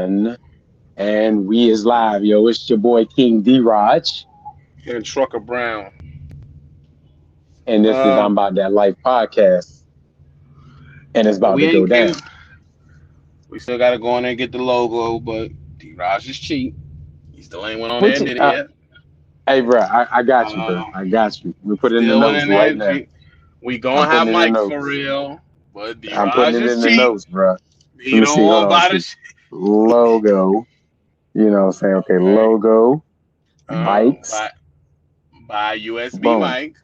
one, and we is live, yo. It's your boy King Drodge, and Trucker Brown. and this is I'm Um, About That Life podcast, and it's about we to go ain't down. getting. We still got to go in there and get the logo, but D-Raj is cheap. He still ain't went on there Which, and did it yet. hey, bro, I got you, bro. Um, I got you. We put it in the Still went notes in there. right now. We I'm gonna have putting it in the Mike for notes. real, but I'm putting D-Raj it is in the cheap. notes, bro. Let He me don't see. Hold want to on. buy the See, shit. logo. You know what I'm saying? Okay, Right. logo, mics, Buy USB boom. mic.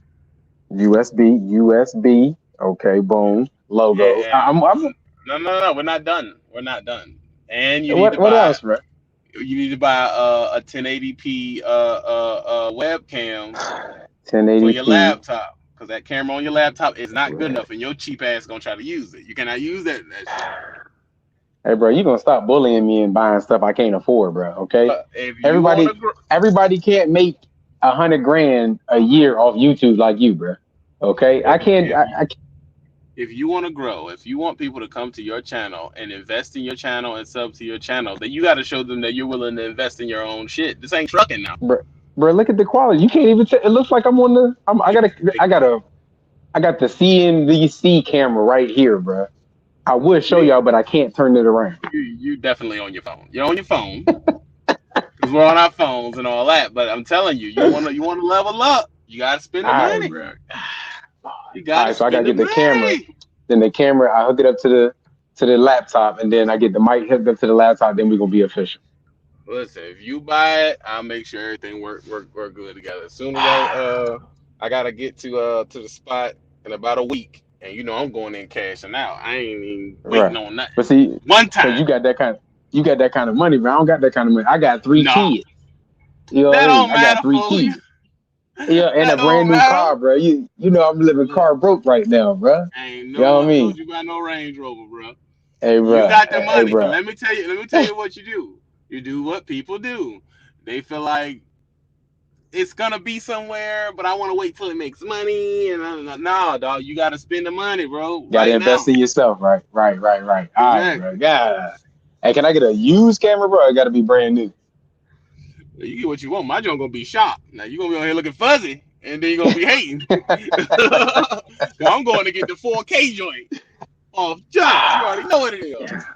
USB. Okay, Yeah. boom. Yeah, Logo. and I'm no. We're not done. We're not done. And what else, bro? you need to buy a 1080p webcam for your 1080p. laptop, because that camera on your laptop is not good enough, and your cheap ass gonna try to use it. You cannot use that shit. Hey, bro, you gonna stop bullying me and buying stuff I can't afford, bro? Okay. If you want Everybody, to grow, everybody can't make 100 grand a year off YouTube like you, bro. Okay. I if can't. if if you want to grow, if you want people to come to your channel and invest in your channel and sub to your channel, then you got to show them that you're willing to invest in your own shit. This ain't trucking now. bro, look at the quality. You can't even. It looks like I'm on the. I got a. I got the CNVC camera right here, bro. I would show y'all, but I can't turn it around. You definitely on your phone. You're on your phone because we're on our phones and all that. But I'm telling you, you wanna level up. You gotta spend the All right, money. bro. You All gotta right, so I gotta spend the get the camera. money. Then the camera, I hook it up to the laptop, and then I get the mic hooked up to the laptop. Then we gonna be official. Listen, if you buy it, I'll make sure everything work good together. As soon as I gotta get to the spot in about a week, and I'm going in cashing out. I ain't even waiting Right. on nothing. But see, One because time. you got that kind of money, bro. I don't got that kind of money. I got three No, kids. You know what that I mean? don't I got matter, three fool. kids. Yeah, and a That brand don't new matter. car, bro. You know I'm living Look, car broke right now, bro. ain't You no know what I one mean? told you about no Range Rover, bro. Hey, You bro. got the Hey, money, but bro. let me tell you what you do. You do what people do. They feel like it's gonna be somewhere, but I want to wait till it makes money. And no, dog, you gotta spend the money, bro, Got to right invest now. in yourself, right? Right. All right, bro. Exactly. Yeah. Hey, can I get a used camera, bro? It got to be brand new. You get what you want. My joint gonna be sharp. Now you gonna be on here looking fuzzy, and then you gonna be hating. I'm going to get the 4K joint off jump. You already know what it is.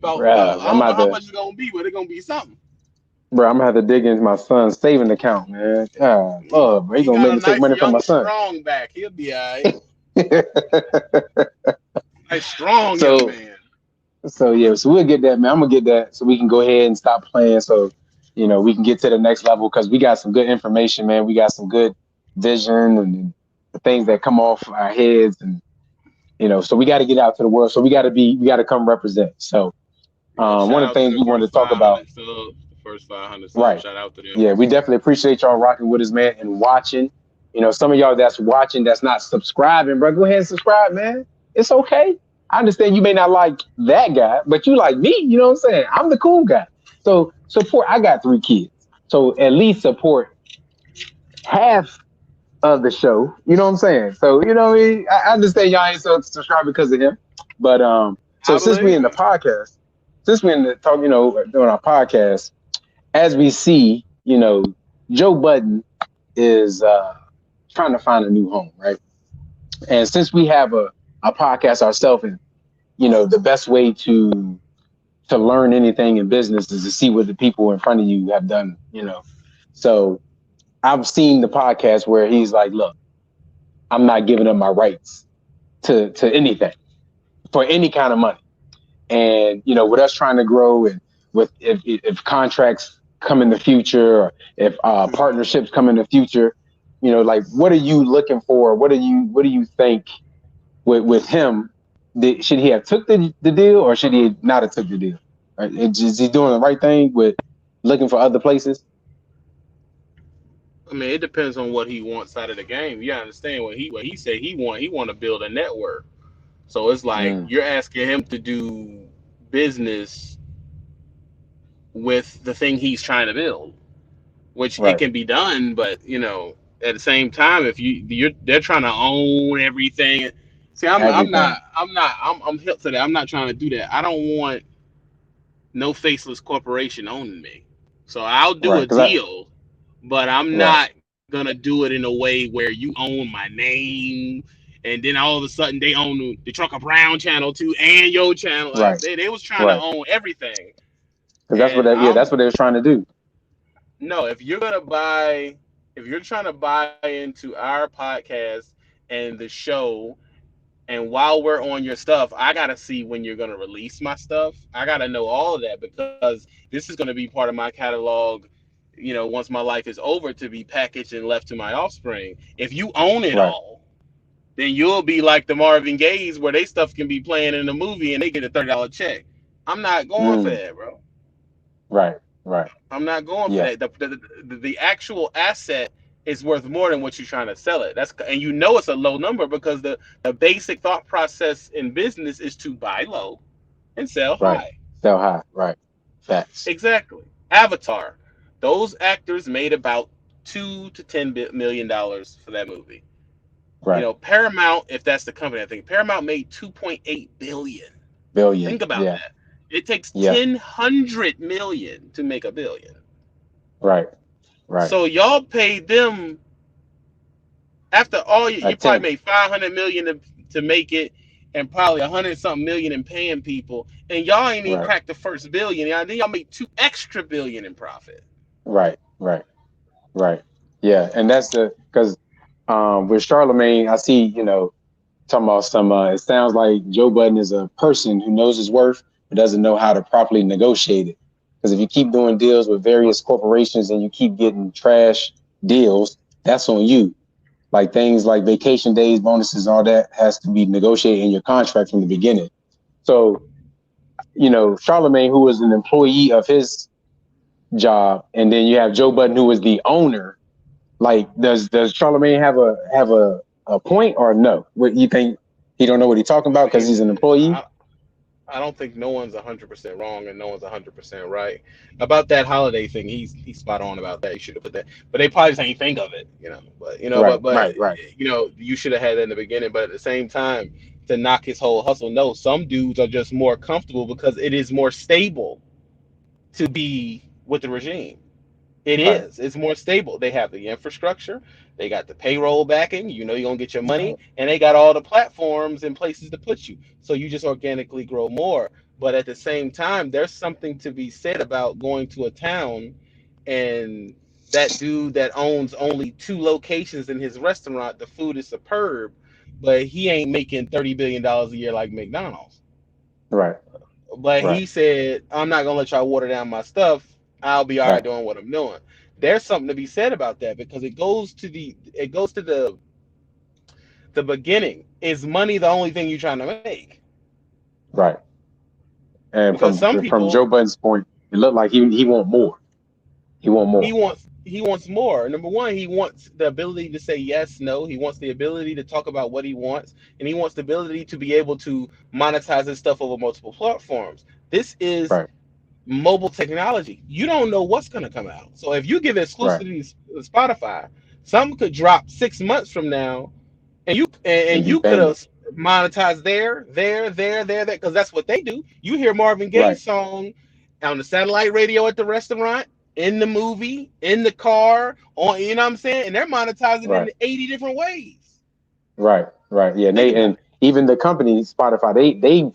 About Bro, I don't know how much it's gonna be, but it's gonna be something. I'm gonna have to dig into my son's saving account, man. God, Lord, bro, he He gonna got make a me take nice money from my young son. strong back. He'll be alright. Nice strong young so, man. so we'll get that, man. I'm gonna get that so we can go ahead and stop playing. So, we can get to the next level because we got some good information, man. We got some good vision and the things that come off our heads, and so we got to get out to the world. So we got to come represent. So, Yeah, shout one of the out to things the we wanted first to talk about, 500 subs. The first 500 subs. right? Shout out to them. Yeah, we definitely appreciate y'all rocking with us, man, and watching. Some of y'all that's watching that's not subscribing, bro, go ahead and subscribe, man. It's okay. I understand you may not like that guy, but you like me. You know what I'm saying? I'm the cool guy. So support. I got three kids, so at least support half of the show. You know what I'm saying? So what I mean. I understand y'all ain't so subscribed because of him, but so I since we in believe the it. podcast, since we in the talk, doing our podcast, as we see, Joe Budden is trying to find a new home, right? And since we have a podcast ourselves, and the best way to learn anything in business is to see what the people in front of you have done. So I've seen the podcast where he's like, "Look, I'm not giving up my rights to anything for any kind of money." And with us trying to grow, and with if contracts come in the future, or if partnerships come in the future, like what are you looking for? What do you think with him? Should he have took the deal, or should he not have took the deal? Right? Is he doing the right thing with looking for other places? I mean, it depends on what he wants out of the game. You understand what he said he want to build a network. So it's like Mm, you're asking him to do business with the thing he's trying to build, which it right. can be done, but at the same time, if they're trying to own everything. See, I'm Everything. hip to that. I'm not trying to do that. I don't want no faceless corporation owning me. So I'll do Right. a Cause I, deal, but I'm right. not gonna do it in a way where you own my name, and then all of a sudden they own the Trucker Brown channel too and your channel. Like Right. they was trying to Right. own everything. Cause that's what And that, yeah, I'm that's what they was trying to do. no, if you're trying to buy into our podcast and the show, and while we're on your stuff, I gotta see when you're gonna release my stuff. I gotta know all of that because this is gonna be part of my catalog. Once my life is over, to be packaged and left to my offspring. If you own it Right. all, then you'll be like the Marvin Gaye's, where they stuff can be playing in a movie and they get a $30 check. I'm not going for Mm. that, bro. Right. Right. I'm not going for Yeah. that. The actual asset is worth more than what you're trying to sell it. And it's a low number because the basic thought process in business is to buy low and sell Right. high. Sell high. Right. Facts. Exactly. Avatar. Those actors made about $2 to $10 million for that movie. Right. Paramount, if that's the company, I think Paramount made 2.8 billion. Billion. Think about Yeah. that. It takes Yeah. 10 hundred million to make a billion. Right. Right. So y'all paid them after all. A You probably tenth. made 500 million to make it, and probably 100 something million in paying people, and y'all ain't even Right. cracked the first billion. Then y'all made 2 extra billion in profit. Right. Right. Right. Yeah. And that's because with Charlemagne, I see, talking about some, it sounds like Joe Budden is a person who knows his worth, but doesn't know how to properly negotiate it. Because if you keep doing deals with various corporations and you keep getting trash deals, that's on you. Like things like vacation days, bonuses, all that has to be negotiated in your contract from the beginning. So, Charlemagne, who was an employee of his job, and then you have Joe Budden, who is the owner. Like, does Charlemagne have a point or no? What you think? He don't know what he's talking about because He's he's an employee. I don't think no one's 100% wrong and no one's 100% right about that holiday thing. He's spot on about that. You should have put that, but they probably just ain't think of it. Right, right, right, You should have had that in the beginning. But at the same time, to knock his whole hustle, no, some dudes are just more comfortable because it is more stable to be with the regime. It right, is. It's more stable. They have the infrastructure. They got the payroll backing. You're gonna get your money, right, and they got all the platforms and places to put you. So you just organically grow more. But at the same time, there's something to be said about going to a town, and that dude that owns only two locations in his restaurant, the food is superb, but he ain't making $30 billion a year like McDonald's. right, But right, he said, I'm not gonna let y'all water down my stuff. I'll be all right right, doing what I'm doing. There's something to be said about that because it goes to the beginning. Is money the only thing you're trying to make? right. And Because some from Joe people Budden's point, it looked like he want more. He want more. he wants more. Number one, he wants the ability to say yes, no. He wants the ability to talk about what he wants, and he wants the ability to be able to monetize his stuff over multiple platforms. This is Right, mobile technology. You don't know what's going to come out. So if you give right, exclusivity to Spotify, something could drop 6 months from now, and and be you could banging. have monetized there, because that's what they do. You hear Marvin Right, Gaye's song on the satellite radio at the restaurant, in the movie, in the car, on, you know what I'm saying, and they're monetizing right, in 80 different ways. right, right. Yeah, and Think they about and it. even the company Spotify, they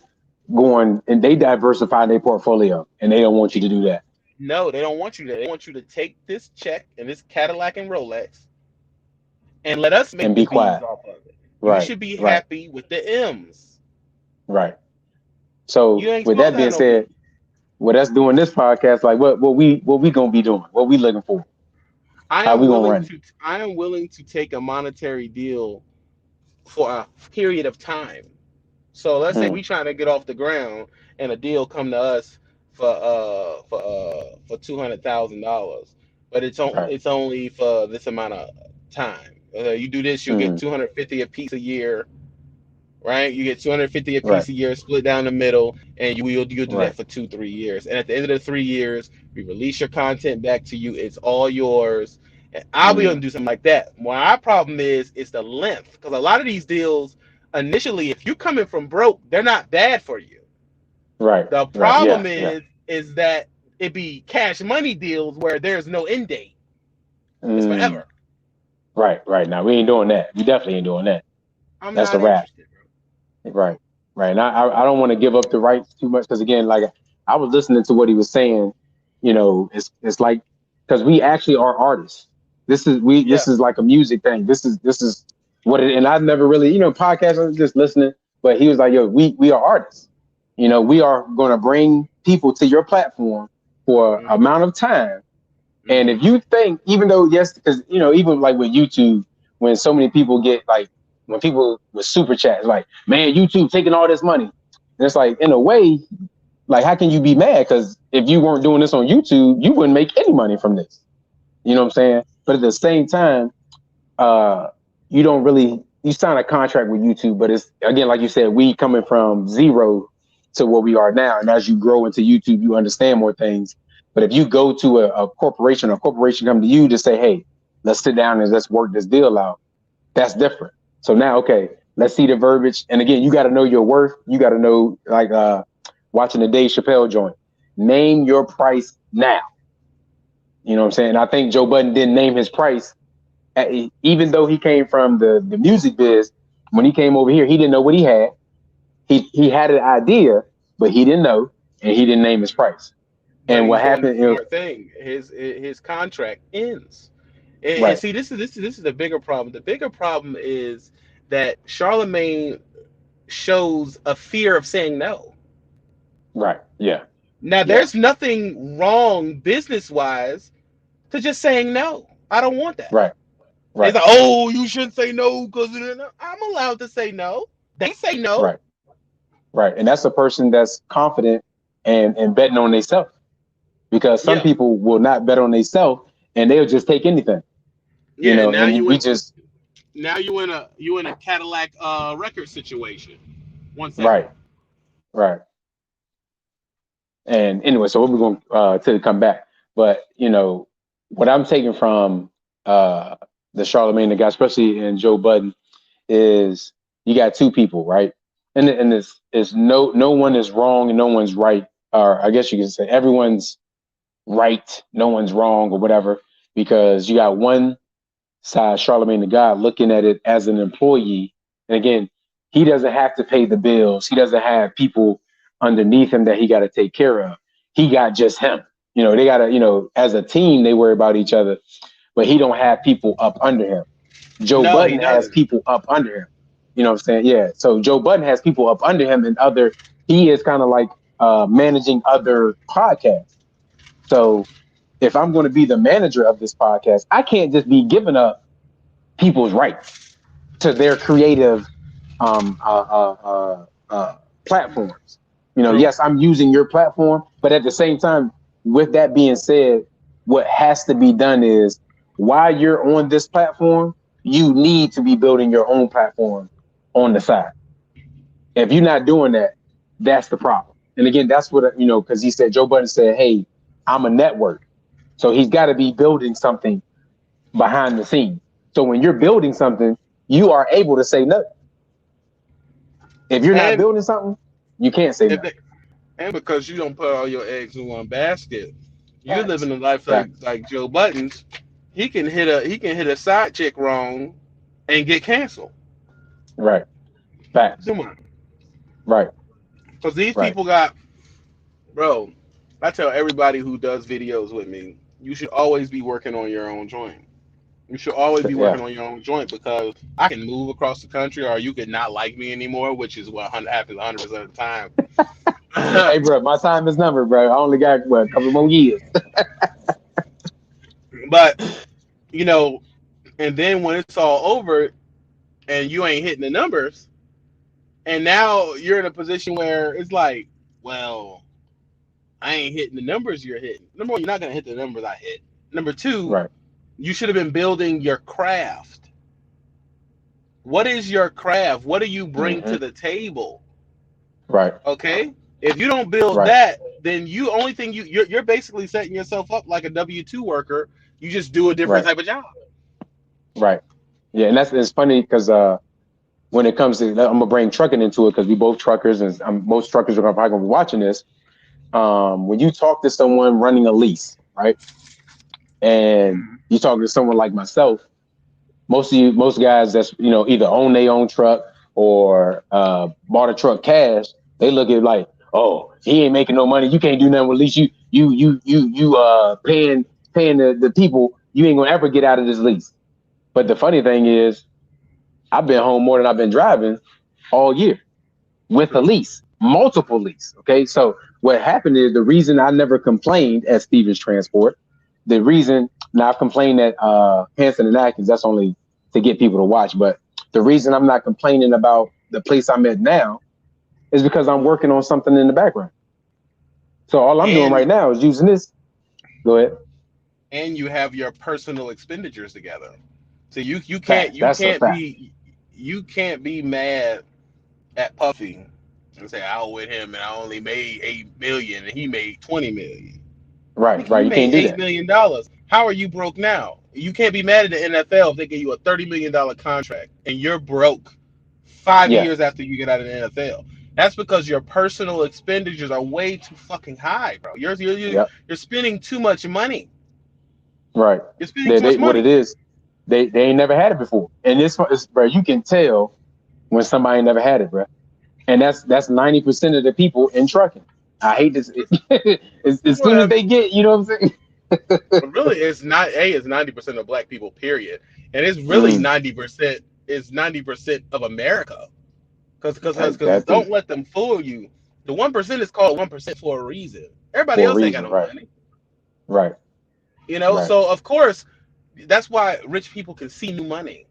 going and they diversify their portfolio, and they don't want you to do that No, they don't want you to. They want you to take this check and this Cadillac and Rolex and let us make and the be B's quiet. off of it. You Right, should be right, happy with the M's. right. So You ain't with supposed that to have being no said, B. with us doing this podcast, like what we gonna be doing? What we looking for? I How am we gonna willing run it? to I am willing to take a monetary deal for a period of time. So let's say Mm, we trying to get off the ground and a deal come to us for $200,000, but right. it's only for this amount of time. You do this, you'll get Mm, 250 a piece a year, right? You get 250 a right. piece a year, split down the middle, and you'll do that Right. for 2 3 years. And at the end of the 3 years, we release your content back to you. It's all yours. And I'll be able Mm, to do something like that. My our problem is the length, because a lot of these deals initially, if you're coming from broke, they're not bad for you. right. The Right. Yeah. problem Yeah. is is that it be cash money deals where there's no end date. It's Mm, forever. right. Now we ain't doing that. We definitely ain't doing that. I'm That's a not wrap. interested, bro. Right. And I don't want to give up the rights too much because again, like I was listening to what he was saying. It's like because we actually are artists. Yeah. This is like a music thing. This is what it. And I've never really podcast. I was just listening, but he was like, "Yo, we are artists. We are going to bring people to your platform for Mm-hmm. amount of time. And Mm-hmm. if you think, even though yes, because even like with YouTube, when so many people get like when people with super chats, like, man, YouTube taking all this money. And it's like in a way, like how can you be mad? Because if you weren't doing this on YouTube, you wouldn't make any money from this. You know what I'm saying? But at the same time, uh, you don't really you sign a contract with YouTube, but it's again like you said, we coming from zero to where we are now, and as you grow into YouTube, you understand more things. But if you go to a corporation come to you to say, hey, let's sit down and let's work this deal out, that's different. So now, okay, let's see the verbiage. And again, you got to know your worth. You got to know, like watching the Dave Chappelle joint, name your price now. You know what I'm saying? And I think Joe Budden didn't name his price even though he came from the music biz, when he came over here, he didn't know what he had. He had an idea, but he didn't know, and he didn't name his price. But And what he's doing the happened? smart thing. His contract ends. And Right, see, this is the bigger problem. The bigger problem is that Charlemagne shows a fear of saying no. right, yeah, Now, yeah, there's nothing wrong business wise to just saying no. I don't want that. right, It's right, like, oh, you shouldn't say no because I'm allowed to say no. They say no. right, right. And that's a person that's confident and betting on themselves because some Yeah, people will not bet on themselves and they'll just take anything, yeah. And now And you we in just now you in a Cadillac record situation. 1 second. right, right. And anyway, so we're going to come back. But what I'm taking from the Charlemagne the guy, especially in Joe Budden, is you got two people, right? And this is no one is wrong and no one's right, or I guess you can say everyone's right, no one's wrong or whatever, because you got one side, Charlemagne the God, looking at it as an employee. And again, he doesn't have to pay the bills. He doesn't have people underneath him that he got to take care of. He got just him. They got to, as a team, they worry about each other, but he don't have people up under him. Joe No, he Budden has doesn't. people up under him. You know what I'm saying? Yeah. So Joe Budden has people up under him and he is kind of like managing other podcasts. So if I'm going to be the manager of this podcast, I can't just be giving up people's rights to their creative um, uh, uh, platforms. True. Yes, I'm using your platform, but at the same time, with that being said, what has to be done is while you're on this platform, you need to be building your own platform on the side. If you're not doing that, that's the problem. And again, that's what, because he said, Joe Budden said, hey, I'm a network. So he's got to be building something behind the scenes. So when you're building something, you are able to say no. If you're not And building something, you can't say if no. they, and because you don't put all your eggs in one basket, you're Facts. living a life Facts. like Joe Budden's. He can hit a side chick wrong and get canceled. Right. Facts. Come on, Right. because these Right. people got, bro. I tell everybody who does videos with me, you should always be working on your own joint. You should always be Yeah. working on your own joint because I can move across the country, or you could not like me anymore, which is what happens 100% of the time. Hey, bro, my time is numbered, bro. I only got a couple more years. But you know, and then when it's all over and you ain't hitting the numbers, and now you're in a position where it's like, well, I ain't hitting the numbers you're hitting. Number one, you're not gonna hit the numbers I hit. Number two, Right. you should have been building your craft. What is your craft? What do you bring Mm-hmm. to the table? Right. Okay. If you don't build Right. that, then you only thing you're basically setting yourself up like a W-2 worker. You just do a different Right. type of job. Right. Yeah, and it's funny because when it comes to, I'm gonna bring trucking into it because we both truckers, and most truckers are probably gonna be watching this. When you talk to someone running a lease, right, and you talk to someone like myself, most guys that's either own their own truck or bought a truck cash, they look at like, oh, he ain't making no money. You can't do nothing with lease. You paying the people. You ain't gonna ever get out of this lease. But the funny thing is, I've been home more than I've been driving all year with a lease, multiple lease. Okay, so what happened is the reason I never complained at Stevens Transport. The reason now I've complained at Hanson and Atkins, that's only to get people to watch. But the reason I'm not complaining about the place I'm at now is because I'm working on something in the background. So all I'm doing right now is using this. Go ahead. And you have your personal expenditures together. So you Fact. That's a fact. you can't be mad at Puffy and say I owe him and I only made 8 million and he made 20 million. Right. You You made can't do $8 that. million. How are you broke now? You can't be mad at the NFL if they give you a $30 million contract and you're broke 5 years after you get out of the NFL. That's because your personal expenditures are way too fucking high, bro. You're spending too much money. Right. You're spending too much What it money. is, they ain't never had it before. And this is, bro, you can tell when somebody never had it, bro. And that's 90% of the people in trucking. I hate this. As soon as they get, you know what I'm saying? Really, it's not it's 90% of black people, period. And it's really 90% is 90% of America. Because don't let them fool you. The 1% is called 1% for a reason. Everybody For a else ain't got reason, no right? money. Right. So of course, that's why rich people can see new money.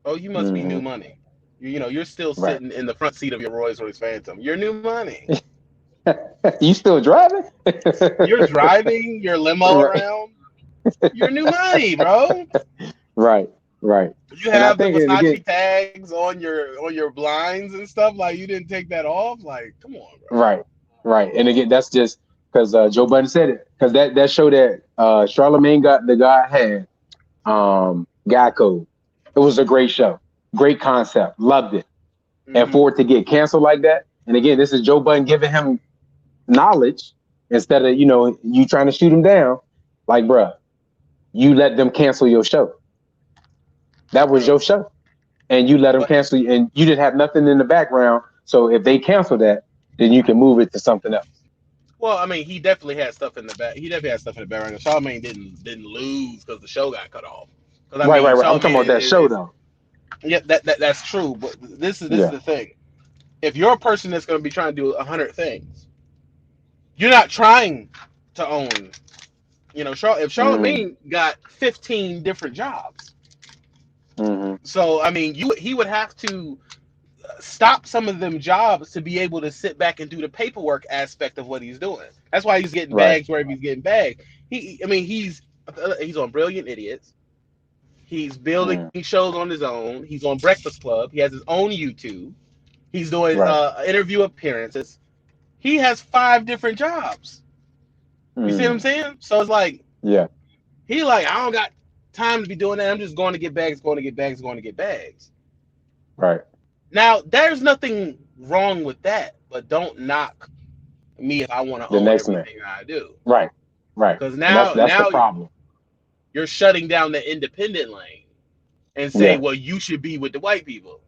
Oh, you must be new money. You're still Right. sitting in the front seat of your Rolls Royce Phantom. You're new money. You still driving? You're driving your limo Right. around. You're new money, bro. Right. You And I have the think, and again, Versace tags on your blinds and stuff. Like you didn't take that off. Like, come on, bro. right. And again, that's just because Joe Budden said it. Because that show that Charlemagne got the guy had Guy Code. It was a great show, great concept, loved it. And for it to get canceled like that, and again, this is Joe Budden giving him knowledge instead of you trying to shoot him down. Like, bruh, you let them cancel your show. That was your show, and you let them cancel, and you didn't have nothing in the background. So if they cancel that, then you can move it to something else. Well, I mean, he definitely had stuff in the back. He definitely had stuff in the background. Charlemagne didn't lose because the show got cut off. Because I Right. mean, I'm talking Charlemagne about that show though. yeah, that's true. But this is the thing. If you're a person that's going to be trying to do 100 things, you're not trying to own. If Charlemagne got 15 different jobs, so I mean, he would have to stop some of them jobs to be able to sit back and do the paperwork aspect of what he's doing. That's why he's getting bags wherever he's getting bags. He's on Brilliant Idiots. He's building shows on his own. He's on Breakfast Club. He has his own YouTube. He's doing interview appearances. He has 5 different jobs. You see what I'm saying? So it's like, he like, I don't got time to be doing that. I'm just going to get bags, going to get bags, going to get bags. Right. Now, there's nothing wrong with that, but don't knock me if I want to own everything I do. Right. Because now the problem. You're shutting down the independent lane and say, well, you should be with the white people.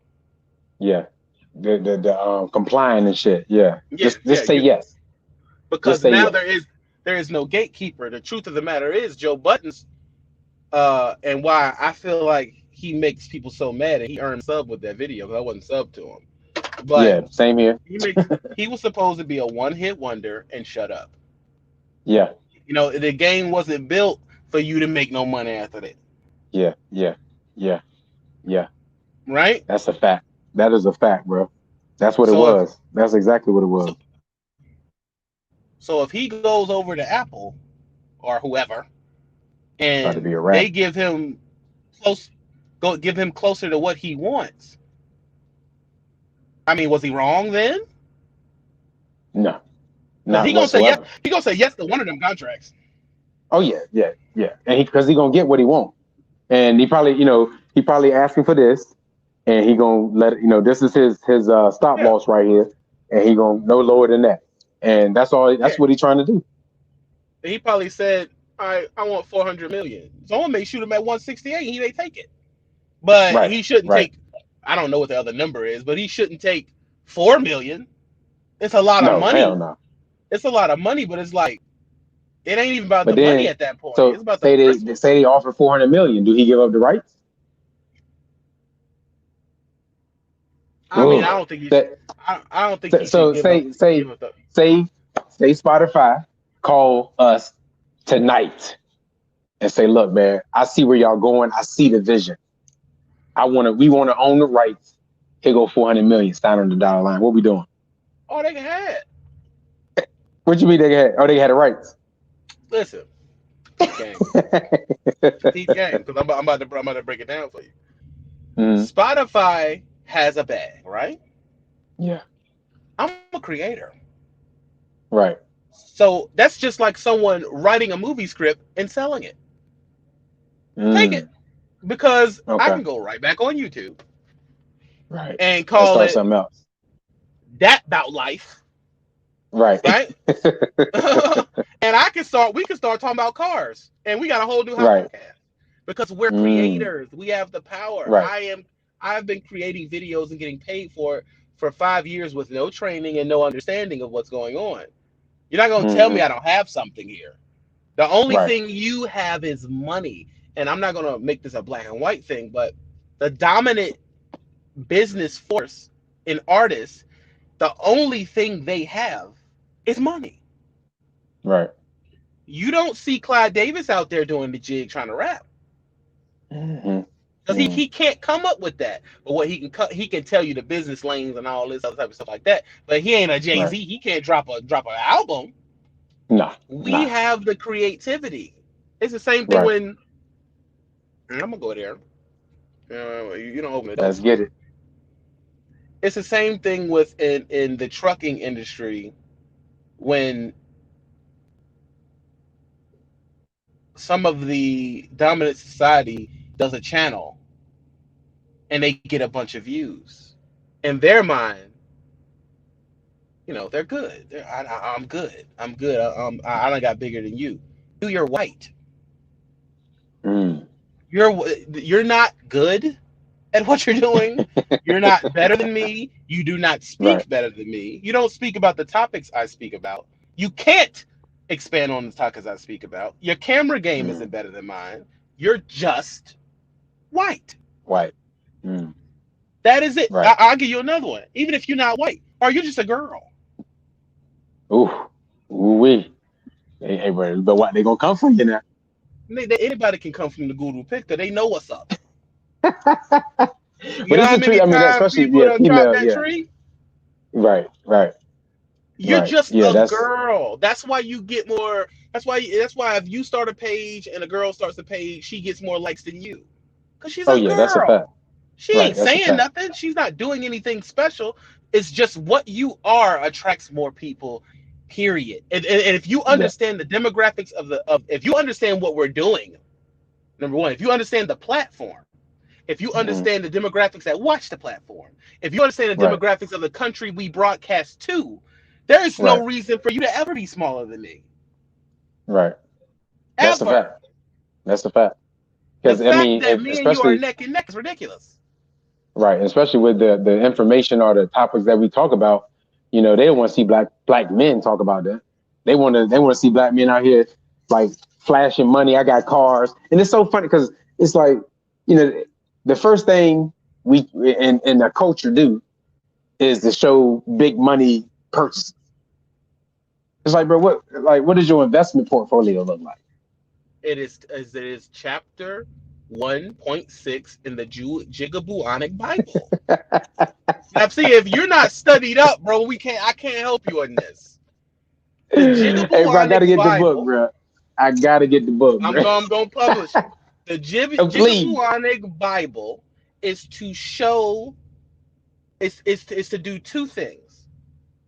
Yeah. The complying and shit. Yeah. Just say yes. Because now there is no gatekeeper. The truth of the matter is Joe Budden's and why I feel like he makes people so mad, and he earned sub with that video because I wasn't sub to him. But same here. He was supposed to be a one-hit wonder and shut up. Yeah. The game wasn't built for you to make no money after that. Yeah. Right? That's a fact. That is a fact, bro. That's what it was. That's exactly what it was. So if he goes over to Apple or whoever, and they give him closer to what he wants, I mean, was he wrong then? No. He gonna say yes. He gonna say yes to one of them contracts. Oh yeah. And because he gonna get what he wants, and he probably asking for this, and he gonna let it. This is his stop loss right here, and he gonna no lower than that. and that's all. That's Yeah. what he's trying to do. He probably said, "All right, I want 400 million." Someone may shoot him at 168. He may take it, but Right, he shouldn't right. take. I don't know what the other number is, but he shouldn't take 4 million. It's a lot of No, hell money. no. It's a lot of money, but it's like it ain't even about But the money then, at that point. so It's about the they charisma. say they offer 400 million. Do he give up the rights? I mean, I Ooh, don't think he should. that I don't think he should so give up. say Give up the. say Spotify call us tonight and say, look, man, I see where y'all going. I see the vision. We want to own the rights. Here go 400 million. Sign on the dollar line. What we doing? Oh, they can have it. What you mean they had? Oh, they had the rights. Listen, peep game, peep game, because I'm about to break it down for you. Mm, Spotify has a bag, right? yeah. I'm a creator. Right. So that's just like someone writing a movie script and selling it. Take it. Mm, Because I okay. can go right back on YouTube Right. and Let's call start it something else. That About Life, Right. right? And we can start talking about cars. And we got a whole new hot Right. podcast. Because we're Mm, creators. We have the power. right. I've been creating videos and getting paid for it for 5 years with no training and no understanding of what's going on. You're not gonna tell me Hmm. I don't have something here. The only Right. thing you have is money. And I'm not going to make this a black and white thing, but the dominant business force in artists, the only thing they have is money. Right. You don't see Clyde Davis out there doing the jig trying to rap Hmm. because he can't come up with that. But what he can tell you the business lanes and all this other type of stuff like that. But he ain't a Jay Right. Z. He can't drop an album. Nah. We Nah. have the creativity. It's the same thing Right. when I'm gonna go there. You don't open the door Let's for get me. it. It's the same thing with in the trucking industry when some of the dominant society does a channel and they get a bunch of views. In their mind, they're good. I'm good. I'm good. I don't got bigger than you. You're white. Mm. You're not good at what you're doing. You're not better than me. You do not Right. speak better than me. You don't speak about the topics I speak about. You can't expand on the topics I speak about. Your camera game Mm. isn't better than mine. You're just white. White. Mm. That is it. Right. I'll give you another one. Even if you're not white, or you're just a girl. Ooh. Ooh wee. Hey, but what they gonna come for you now? Anybody can come from the Guru picture. They know what's up. But You know it's how a tree. many I mean, times especially people have chopped female. that Yeah. tree? Right. Right. You're Right. just Yeah. a That's. girl. That's why you get more. That's why if you start a page and a girl starts a page, she gets more likes than you. Because she's Oh a yeah. That's a girl. fact. She Right. ain't That's a saying fact. nothing. She's not doing anything special. It's just what you are attracts more people, period. And if you Yeah. understand the demographics of if you understand what we're doing, number one, if you understand the platform, if you Hmm. understand the demographics that watch the platform, if you understand the Right. demographics of the country we broadcast to, there is no Right. reason for you to ever be smaller than me. Right. That's a fact. Ever. That's a fact. The Because I fact mean, that me and you are especially neck and neck is ridiculous. right, especially with the information or the topics that we talk about, they don't want to see black men talk about that. They want to see black men out here like flashing money. I got cars, and it's so funny because it's like, you know, the first thing we in the culture do is to show big money purchases. It's like, bro, what does your investment portfolio look like? It is chapter 1.6 in the Jigabuonic Bible. Now, see, if you're not studied up, bro, I can't help you on this. The Hey, bro, I gotta Jigabuonic get the book, Bible, bro. I gotta get the book, I'm bro. going to publish it. The Please. Jigabuonic Bible is to show, is to do two things.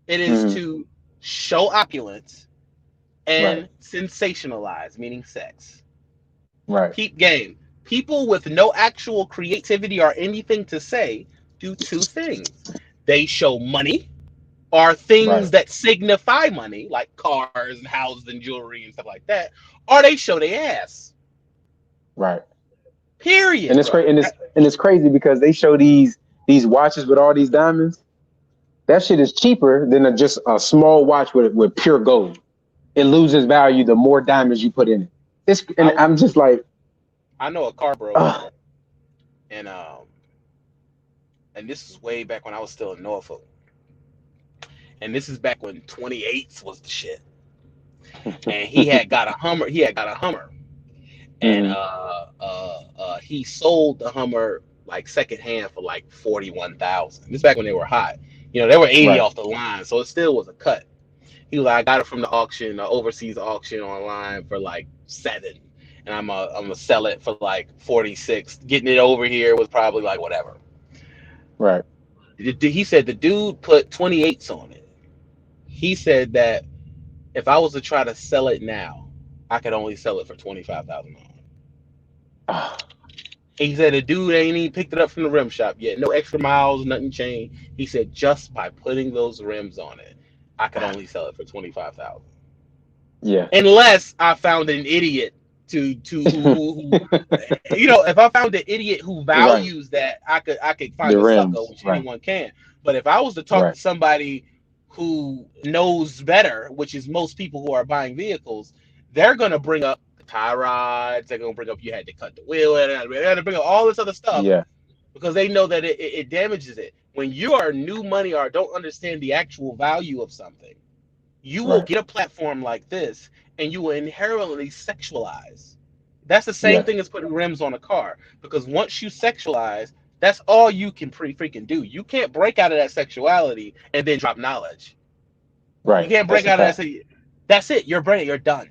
It is Mhm. to show opulence Right, and sensationalize, meaning sex. right. Peep game. People with no actual creativity or anything to say do two things. They show money are Right. things that signify money, like cars and houses and jewelry and stuff like that, or they show their ass. Right. And Period, it's crazy. bro. And it's crazy because they show these watches with all these diamonds. That shit is cheaper than just a small watch with pure gold. It loses value the more diamonds you put in it. And I I'm just like, I know a car broker, ugh. and this is way back when I was still in Norfolk, and this is back when 28s was the shit. And he had got a Hummer. He had got a Hummer, and Mhm. he sold the Hummer like secondhand for like 41,000. This is back when they were hot. You know, they were 80 Right. off the line, so it still was a cut. He was like, I got it from the auction, the overseas auction online for like 7, and I'm gonna sell it for like 46. Getting it over here was probably like whatever. Right. He said the dude put 28s on it. He said that if I was to try to sell it now, I could only sell it for 25,000. Ugh. He said the dude ain't even picked it up from the rim shop yet. No extra miles, nothing changed. He said just by putting those rims on it, I could only sell it for 25,000. Yeah. Unless I found an idiot to who you know, if I found an idiot who Right. values that, I could find The a sucker, rims. which Right. anyone can. But if I was to talk to Right. somebody who knows better, which is most people who are buying vehicles, they're gonna bring up the tie rods. They're gonna bring up you had to cut the wheel. They're gonna bring up all this other stuff Yeah. because they know that it damages it. When you are new money or don't understand the actual value of something, you will Right. get a platform like this and you will inherently sexualize. That's the same Yes. thing as putting rims on a car because once you sexualize, that's all you can freaking do. You can't break out of that sexuality and then drop knowledge. You Right. can't break That's a out of that. fact. That's it. You're brain. You're done.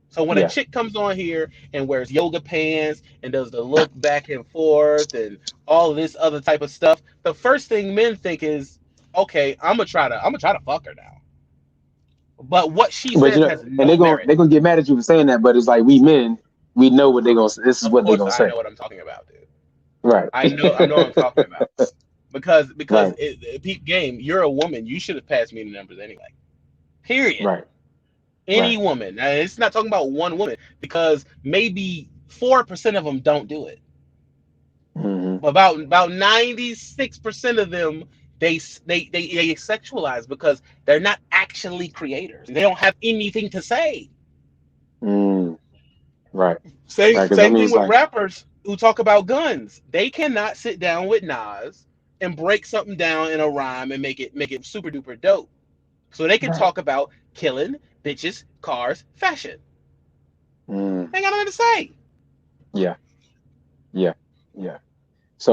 So when a Yeah. chick comes on here and wears yoga pants and does the look back and forth and all this other type of stuff, the first thing men think is, okay, I'm gonna try to fuck her now. But what she But says has and no merit. they're gonna get mad at you for saying that. But it's like we men, we know what they're gonna. This is Of what they're course, gonna I say. know what I'm talking about, dude. Right. I know what I'm talking about because Right. peep game. You're a woman. You should have passed me the numbers anyway. Period. Right. Any Right. woman. Now, it's not talking about one woman because maybe 4% of them don't do it. Hmm. About 96% of them they sexualize because they're not actually creators. They don't have anything to say. Mm. Right. Same Right. Because I same mean, thing it's with like rappers who talk about guns. They cannot sit down with Nas and break something down in a rhyme and make it super duper dope. So they can right. talk about killing, bitches, cars, fashion. Mm. They ain't got nothing to say. Yeah. Yeah. Yeah.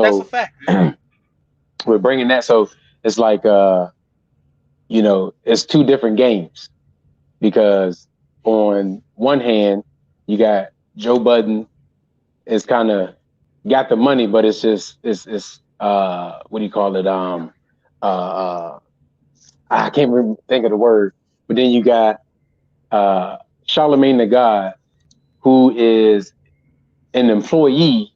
That's a So fact. we're bringing that. So it's like it's two different games because on one hand you got Joe Budden is kind of got the money, but it's just it's what do you call it? Uh I can't think of the word. But then you got uh Charlemagne the God, who is an employee,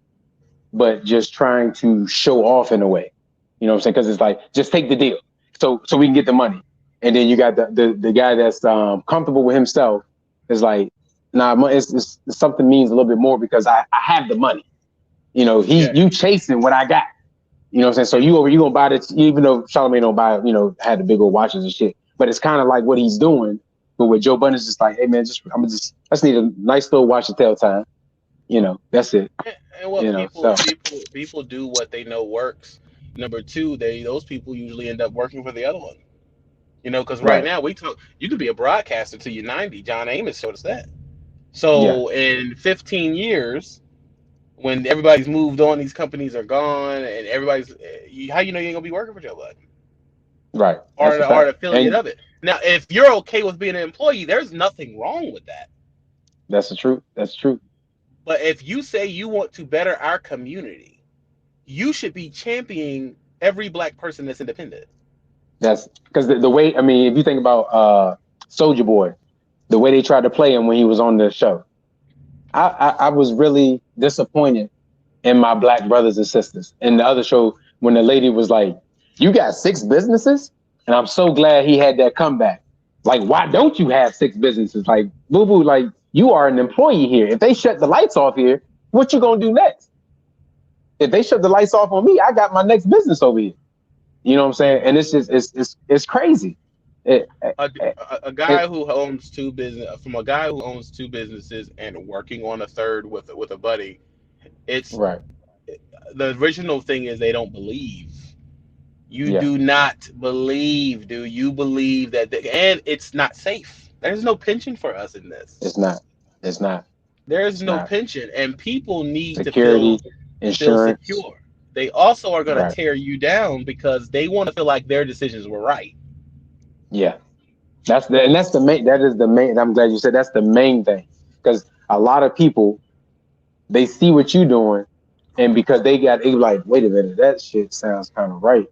but just trying to show off in a way. You know what I'm saying? Because it's like just take the deal, so we can get the money. And then you got the guy that's comfortable with himself. Is like, nah, it's something means a little bit more because I have the money. Yeah, You chasing what I got. You know what I'm saying? So yeah. you gonna buy this, even though Charlamagne don't buy, had the big old watches and shit. But it's kind of like what he's doing. But with Joe Budden, it's just like, hey man, I just need a nice little watch to tell time. That's it. And what people So people people do what they know works. Number two, those people usually end up working for the other one. Because right right, now you could be a broadcaster till you're 90. John Amos showed us that. yeah, So in 15 years, when everybody's moved on, these companies are gone, and everybody's how you know you ain't gonna be working for Joe Budden right. or That's a an fact, affiliate and of it. Now, if you're okay with being an employee, there's nothing wrong with that. that's the truth. That's true. But if you say you want to better our community, you should be championing every black person that's independent. That's because the way. I mean, if you think about Soldier Boy, the way they tried to play him when he was on the show, I was really disappointed in my black brothers and sisters. In the other show, when the lady was like, "You got 6 businesses?" And I'm so glad he had that comeback. Like, why don't you have 6 businesses? Like, boo boo, like you are an employee here. If they shut the lights off here, what you gonna do next? If they shut the lights off on me, I got my next business over here. You know what I'm saying? And it's just it's crazy. It, A, it, a guy who owns two business from a guy who owns two businesses and working on a third with a buddy. It's right. the original thing is they don't believe. You Yeah. do not believe, do you believe that and it's not safe. There's no pension for us in this. It's not. It's not. There's It's no not. pension, and people need to Security, feel insurance. secure. They also are going to Right. tear you down because they want to feel like their decisions were right. Yeah. That's the main. That is the main. I'm glad you said that's the main thing, because a lot of people, they see what you're doing, and because they like, wait a minute, that shit sounds kind of right.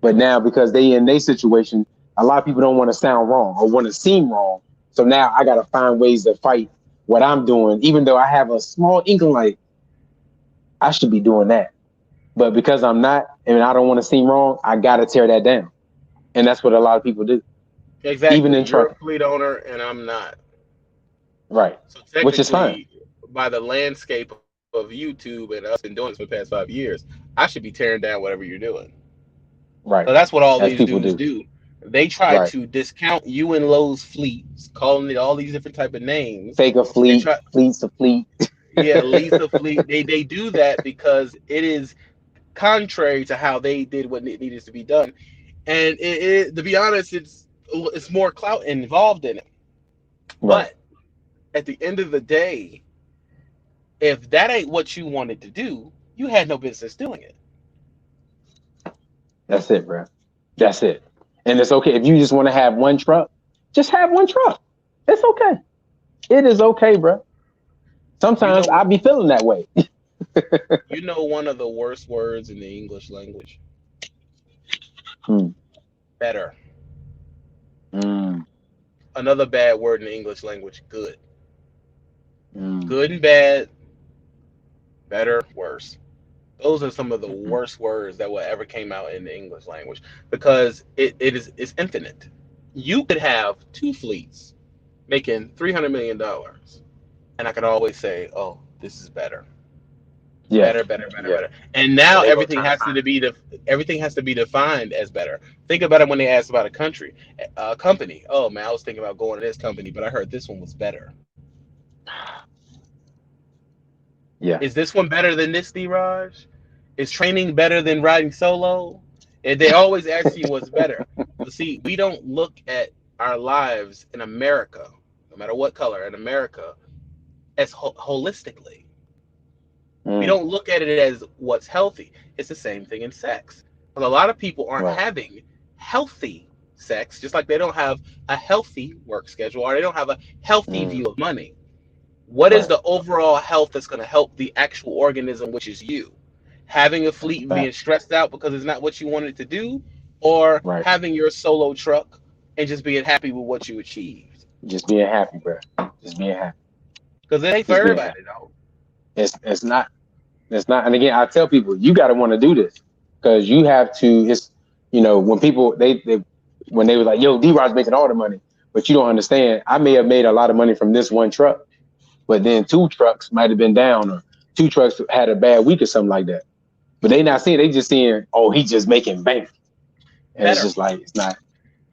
But now because they in their situation, a lot of people don't want to sound wrong or want to seem wrong. So now I got to find ways to fight what I'm doing, even though I have a small inkling like I should be doing that. But because I'm not, and I don't want to seem wrong, I got to tear that down. And that's what a lot of people do, even Exactly. in You're a trucking. fleet owner, and I'm not. Right. So Which is fine. technically, by the landscape of YouTube and us been doing this for the past 5 years, I should be tearing down whatever you're doing. Right. So that's what all As these people dudes do. do. They try Right. to discount you and Lowe's fleets, calling it all these different type of names. Fake a They fleet, try, fleet's a fleet. yeah, Lisa fleet. They do that because it is contrary to how they did what needed to be done. And to be honest, it's more clout involved in it. Right. But at the end of the day, if that ain't what you wanted to do, you had no business doing it. That's it, bro. That's it. And it's okay if you just want to have one truck, just have one truck. It's okay. It is okay, bro. You Sometimes I know, be feeling that way. you know one of the worst words in the English language. Hmm. Better. Mm, Another bad word in the English language. Good. mm, Good and bad. Better. Worse. Those are some of the mm, worst words that will ever came out in the English language because it's infinite. You could have two fleets making $300 million, and I could always say, "Oh, this is better, yeah, better, better, better, yeah. better." And And now they gonna try to find everything has to be defined as better. Think about it when they ask about a company. Oh man, I was thinking about going to this company, but I heard this one was better. it. Yeah, Is this one better than this, D-Raj? Is training better than riding solo? And they always ask you what's better. But see, we don't look at our lives in America, no matter what color, in America, as holistically. We mm, don't look at it as what's healthy. It's the same thing in sex. But a lot of people aren't right, having healthy sex, just like they don't have a healthy work schedule or they don't have a healthy mm, view of money. What is right. the overall health that's going to help the actual organism, which is you? Having a That's a fleet and being fact. stressed out because it's not what you wanted to do, or Right. having your solo truck and just being happy with what you achieved? Just being happy, bro. Just being happy. Because it ain't for Just being everybody, happy. though. It's not. It's not. And again, I tell people you got to want to do this because you have to. It's when people they when they were like, "Yo, D-Rod's making all the money," but you don't understand. I may have made a lot of money from this one truck, but then 2 trucks might have been down, or 2 trucks had a bad week or something like that. But they not seeing. They just seeing, oh, he's just making bank, and it's Better. just like it's not.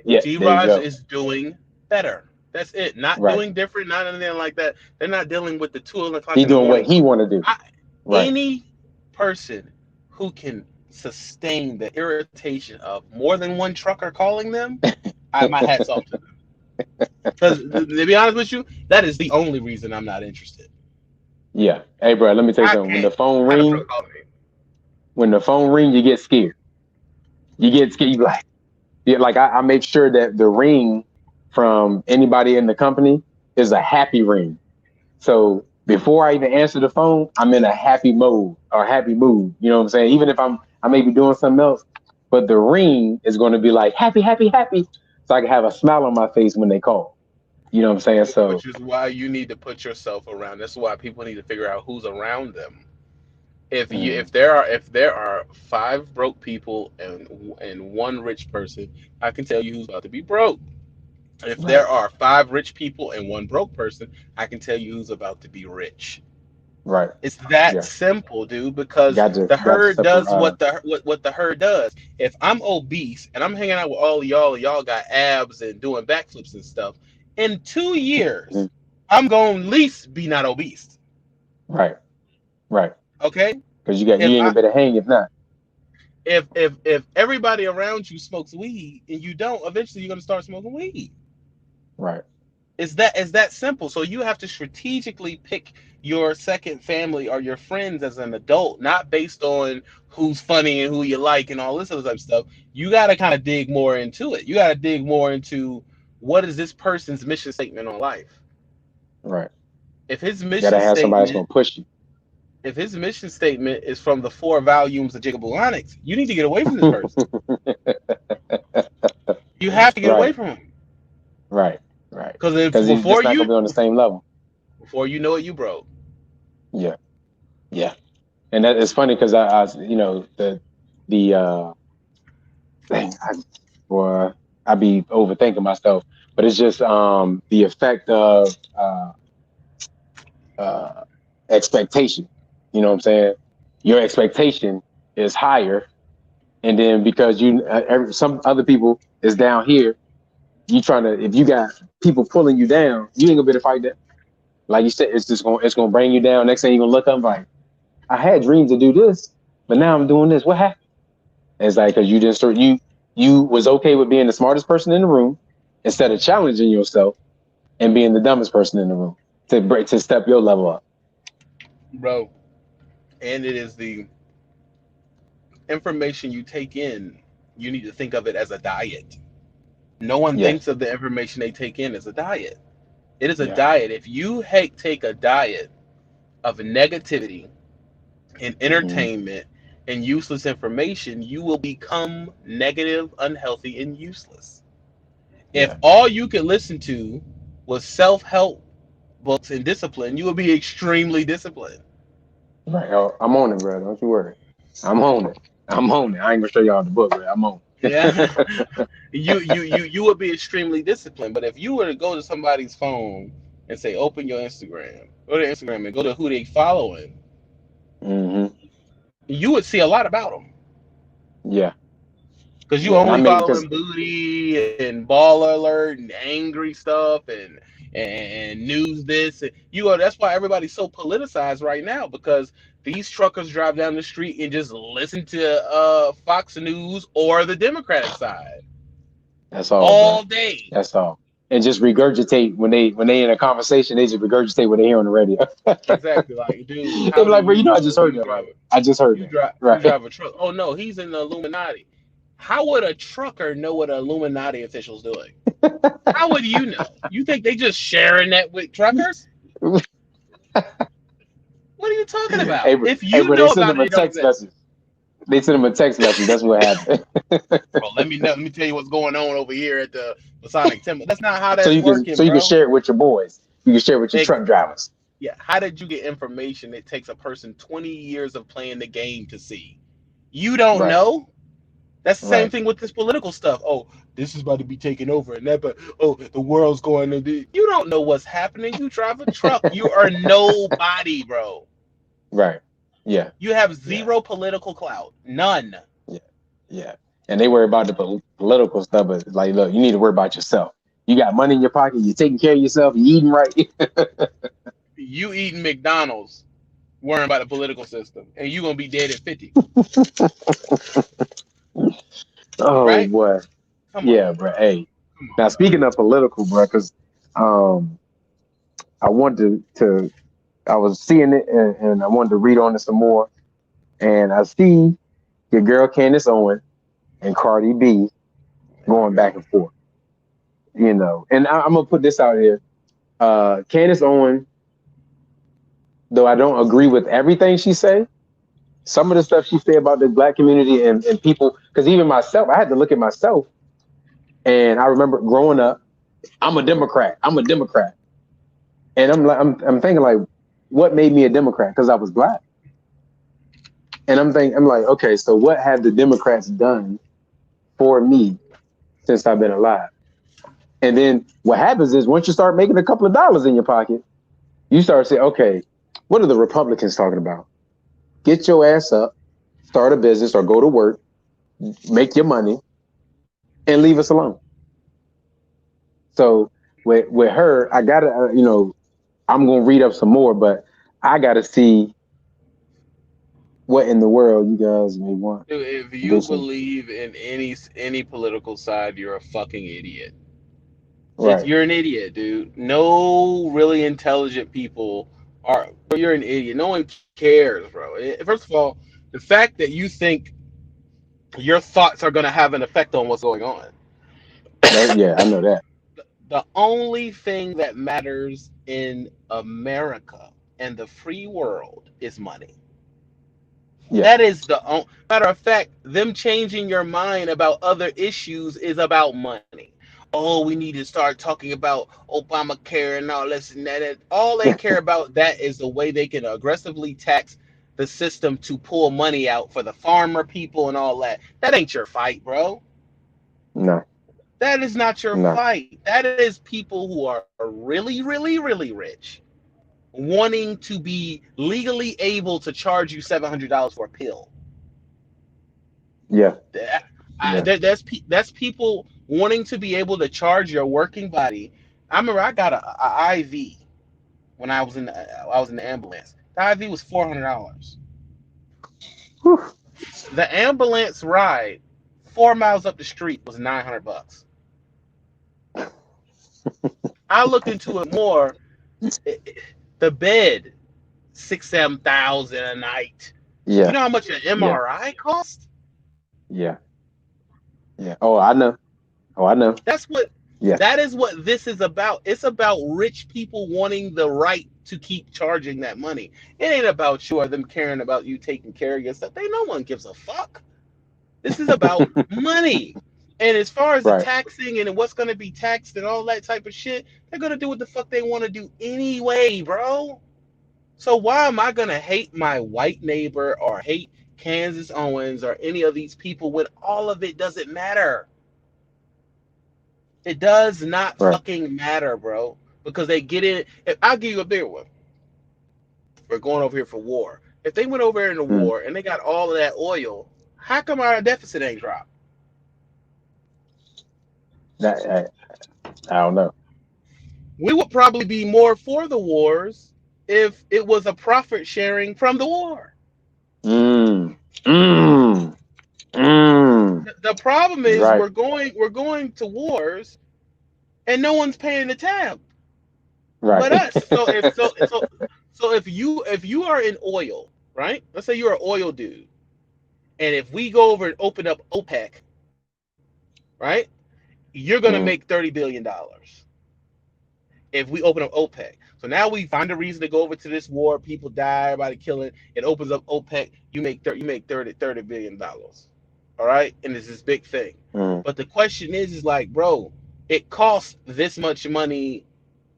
Yeah, there you G-Raj go. is doing better. That's it. Not Right. doing different, not anything like that. They're not dealing with the 2 o'clock He in the doing what morning. he want to do. I, Right. any person who can sustain the irritation of more than one trucker calling them, my hat's off to them. Because to be honest with you, that is the only reason I'm not interested. Yeah. Hey, bro. Let me tell you I something. can't have a truck calling me. When the phone ring, you get scared. You get scared. You like, yeah, like I make sure that the ring from anybody in the company is a happy ring. So before I even answer the phone, I'm in a happy mode or happy mood. You know what I'm saying? Even if I may be doing something else, but the ring is going to be like happy, happy, happy, so I can have a smile on my face when they call. You know what I'm saying? So Which is why you need to put yourself around. That's why people need to figure out who's around them. Mm. if there are five broke people and one rich person, I can tell you who's about to be broke. If Right. there are five rich people and one broke person, I can tell you who's about to be rich. Right. It's that Yeah. simple, dude, because the Got to herd does separate. what the herd does. If I'm obese and I'm hanging out with all of y'all and y'all got abs and doing backflips and stuff, in 2 years, Mhm. I'm going to at least be not obese. Right. Right. Okay? Because you If ain't I gonna better hang if not. if everybody around you smokes weed and you don't, eventually you're gonna start smoking weed. Right. It's that simple. So you have to strategically pick your second family or your friends as an adult, not based on who's funny and who you like and all this other type of stuff. You got to kind of dig more into it. You got to dig more into what is this person's mission statement on life. Right. If his Gotta mission have somebody that's statement, gonna push you. if his mission statement is from the four volumes of Jacob Onyx, you need to get away from this person. You have to get away Right. from him Right. Right. because if Because he's just not gonna be on the same level. before you know it, you broke. Yeah. Yeah. And that it's funny because the thing boy, I be overthinking myself, but it's just the effect of uh expectation. You know what I'm saying? Your expectation is higher, and then because some other people is down here, you trying to if you got people pulling you down, you ain't gonna be able to fight that. Like you said, it's gonna bring you down. Next thing you're gonna look up like, I had dreams to do this, but now I'm doing this. What happened? And it's like because you didn't start you was okay with being the smartest person in the room instead of challenging yourself and being the dumbest person in the room to step your level up. Bro, and it is the information you take in, you need to think of it as a diet. No one Yeah, thinks of the information they take in as a diet. It is a yeah, diet. If you take a diet of negativity and hmm, entertainment and useless information, you will become negative, unhealthy, and useless. If yeah. all you could listen to was self help books and discipline, you will be extremely disciplined. Right. Oh, I'm on it, bro. Don't you worry. I'm on it. I'm on it. I ain't gonna show y'all the book, bro. I'm on Yeah. it. You would be extremely disciplined. But if you were to go to somebody's phone and say, open your Instagram, go to Instagram and go to who they following, Hmm. you would see a lot about them. Yeah, Because you yeah. And I only mean, because following booty and baller alert and angry stuff and news this. And that's why everybody's so politicized right now, because these truckers drive down the street and just listen to Fox News or the Democratic side that's all, bro. all day. That's all. And just regurgitate when they in a conversation, they just regurgitate what they hear on the radio. Exactly. Like, dude, They how be do like, bro, you I know just heard you that, right? drive I just heard you that. drive you Right. drive a truck? Oh no, he's in the Illuminati. How would a trucker know what an Illuminati official's doing? How would you know? You think they just sharing that with truckers? What are you talking Hey, about? bro, If hey, you bro, they know send about them it, a it don't text exist. message. They send them a text message. That's what happened. Bro, let me know. Let me tell you what's going on over here at the Masonic Temple. That's not how so that's you can working, so you can bro. share it with your boys. You can share it with your Ex- truck drivers. yeah. How did you get information that takes a person 20 years of playing the game to see? You don't Right. know. That's the same Right. thing with this political stuff. Oh, this is about to be taken over, and that, but oh, the world's going to do. You don't know what's happening. You drive a truck. You are nobody, bro. Right. Yeah. You have Yeah. zero political clout. None. Yeah. Yeah. And they worry about the political stuff, but like, look, you need to worry about yourself. You got money in your pocket. You're taking care of yourself. You eating right. You eating McDonald's, worrying about the political system, and you gonna be dead at 50, Oh right? boy. Come Yeah, on, bro. bro. Hey. Come Now on, bro. speaking of political, bro, because um, I wanted to I was seeing it and I wanted to read on it some more. And I see your girl Candace Owen and Cardi B There we going back go. and forth. And I'm gonna put this out here. Candace Owen, though I don't agree with everything she say, some of the stuff she say about the black community and people, because even myself, I had to look at myself. And I remember growing up, I'm a Democrat. I'm a Democrat. And I'm thinking like, what made me a Democrat? Because I was black. And I'm like, okay, so what have the Democrats done for me since I've been alive? And then what happens is once you start making a couple of dollars in your pocket, you start saying, okay, what are the Republicans talking about? Get your ass up, start a business or go to work, make your money, and leave us alone. So with her, I gotta, I'm gonna read up some more, but I gotta see what in the world you guys may want Dude, if to do you some. believe in any political side, you're a fucking idiot. Right. You're an idiot, dude. No really intelligent people are. You're an idiot. No one cares, bro. First of all, the fact that you think your thoughts are going to have an effect on what's going on. Yeah, I know that. The only thing that matters in America and the free world is money. Yeah. That is the matter of fact. Them changing your mind about other issues is about money. Oh, we need to start talking about Obamacare and all this and that. All they care about that is the way they can aggressively tax the system to pull money out for the farmer people and all that. That ain't your fight, bro. No, That is not your no. fight. That is people who are really, really, really rich wanting to be legally able to charge you $700 for a pill. Yeah, That, yeah. that's people wanting to be able to charge your working body. I remember I got a IV when I was in the ambulance. The IV was $400. Whew. The ambulance ride 4 miles up the street was $900. I looked into it more. The bed 6-7 thousand a night. You Yeah, know how much an yeah, MRI cost? yeah, yeah. Oh, I know. Oh, I know. That's what Yeah, that is what this is about. It's about rich people wanting the right to keep charging that money. It ain't about you or them caring about you taking care of yourself. They no one gives a fuck. This is about money. And as far as the right, taxing and what's gonna be taxed and all that type of shit, they're gonna do what the fuck they want to do anyway, bro. So why am I gonna hate my white neighbor or hate Kansas Owens or any of these people when all of it doesn't matter? It does not right. fucking matter, bro. Because they get in. I'll give you a bigger one. We're going over here for war. If they went over here in the Mm. war and they got all of that oil, how come our deficit ain't dropped? That I don't know. We would probably be more for the wars if it was a profit sharing from the war. Mm, mm, mm. The problem is Right, we're going to wars and no one's paying the tab right. but us. So if you are in oil, right? Let's say you're an oil dude, and if we go over and open up OPEC, right? You're gonna Mm, make $30 billion if we open up OPEC. So now we find a reason to go over to this war. People die, everybody killing. It opens up OPEC. You make 30 billion dollars. All right, and it's this big thing. mm. But the question is like, bro, it costs this much money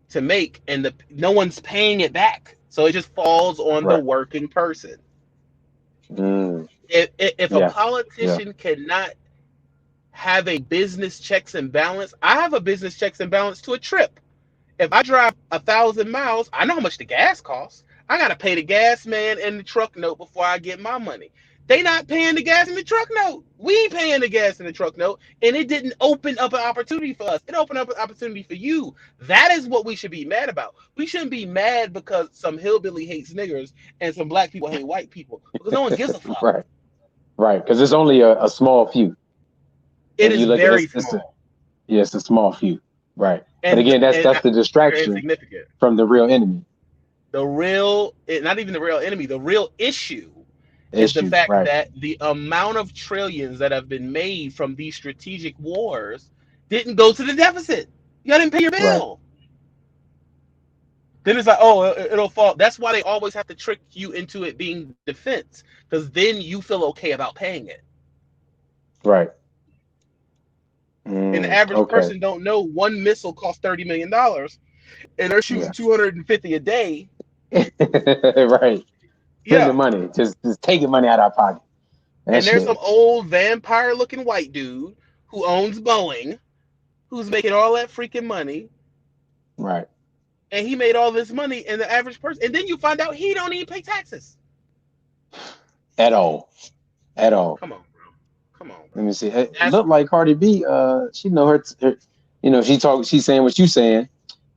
to make, and no one's paying it back. So it just falls on the Right. working person. Mm. If a Yeah, yeah. politician cannot have a business checks and balance, I have a business checks and balance to a trip. If I drive 1,000 miles, I know how much the gas costs. I gotta pay the gas man and the truck note before I get my money. They not paying the gas and the truck note. We paying the gas and the truck note, and it didn't open up an opportunity for us. It opened up an opportunity for you. That is what we should be mad about. We shouldn't be mad because some hillbilly hates niggers and some black people hate white people because no one gives a fuck. Right, right. Because it's only a small few. It If you is look at very it's small, yeah, it's a small few. Right. But and again, and that's the they're distraction insignificant. from the real enemy Not even the real enemy, the real issue is the issue. fact Right, that the amount of trillions that have been made from these strategic wars didn't go to the deficit. You didn't pay your right, bill. Then it's like, oh, it'll fall. That's why they always have to trick you into it being defense, because then you feel okay about paying it. right. And the Mm, average okay. person don't know one missile costs $30 million, and they're shooting Yeah. 250 a day. Right. Yeah. spending money, just taking money out of our pocket. That And there's some shit. old vampire looking white dude who owns Boeing, who's making all that freaking money, Right. and he made all this money, and the average person, and then you find out he don't even pay taxes. At all. At all. Come on, bro. Come on, Let bro. me see. It That's looked like Cardi B. She know her. She's saying what you saying.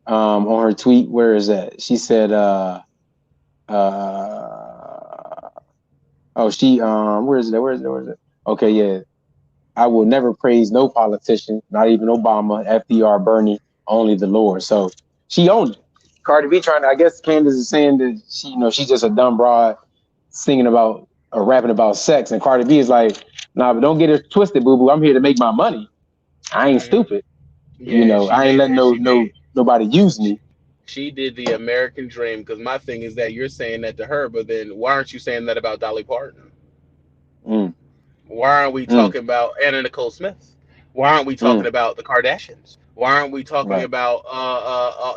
On her tweet. Where is that? She said. Uh. Oh, she. Where is it? Where is it? Where is it? Okay, yeah. I will never praise no politician, not even Obama, FDR, Bernie, only the Lord. So she owned it. Cardi B trying to. I guess Candace is saying that she's just a dumb broad singing about or rapping about sex, and Cardi B is like, nah, but don't get it twisted, boo boo. I'm here to make my money. I ain't hmm stupid. yeah. I ain't letting nobody use She, me. she did the American dream. Because my thing is that you're saying that to her, but then why aren't you saying that about Dolly Parton? Mm, Why aren't we mm, talking about Anna Nicole Smith? Why aren't we talking mm. about the Kardashians? Why aren't we talking Right. about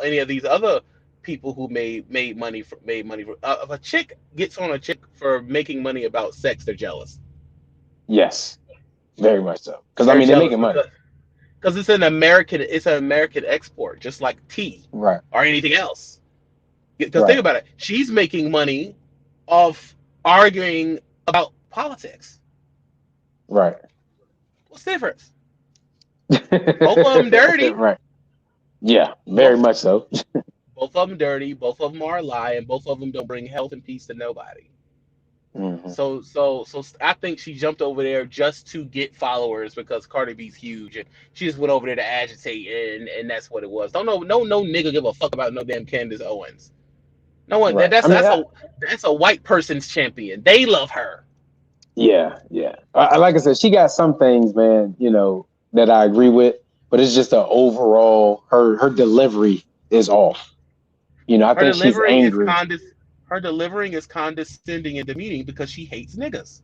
any of these other people who made money for if a chick gets on a chick for making money about sex, they're jealous. Yes. Very much so. Because I They're mean, they're jealous making money. because it's an American export, just like tea Right. or anything else. Because think Right. about it, she's making money off arguing about politics. Right. What's the difference? Both of them dirty. Right. Yeah. Very Both much so. Both of them dirty. Both of them are a lie, and both of them don't bring health and peace to nobody. Hmm. So I think she jumped over there just to get followers because Cardi B's huge, and she just went over there to agitate, and that's what it was. Don't know, no nigga give a fuck about no damn Candace Owens. No one. Right. That's I mean, that's a white person's champion. They love her. yeah. Yeah. Like I said, she got some things, man. That I agree with, but it's just a overall her delivery is off. I Her think she's delivering is angry. condes. Her delivering is condescending and demeaning because she hates niggas,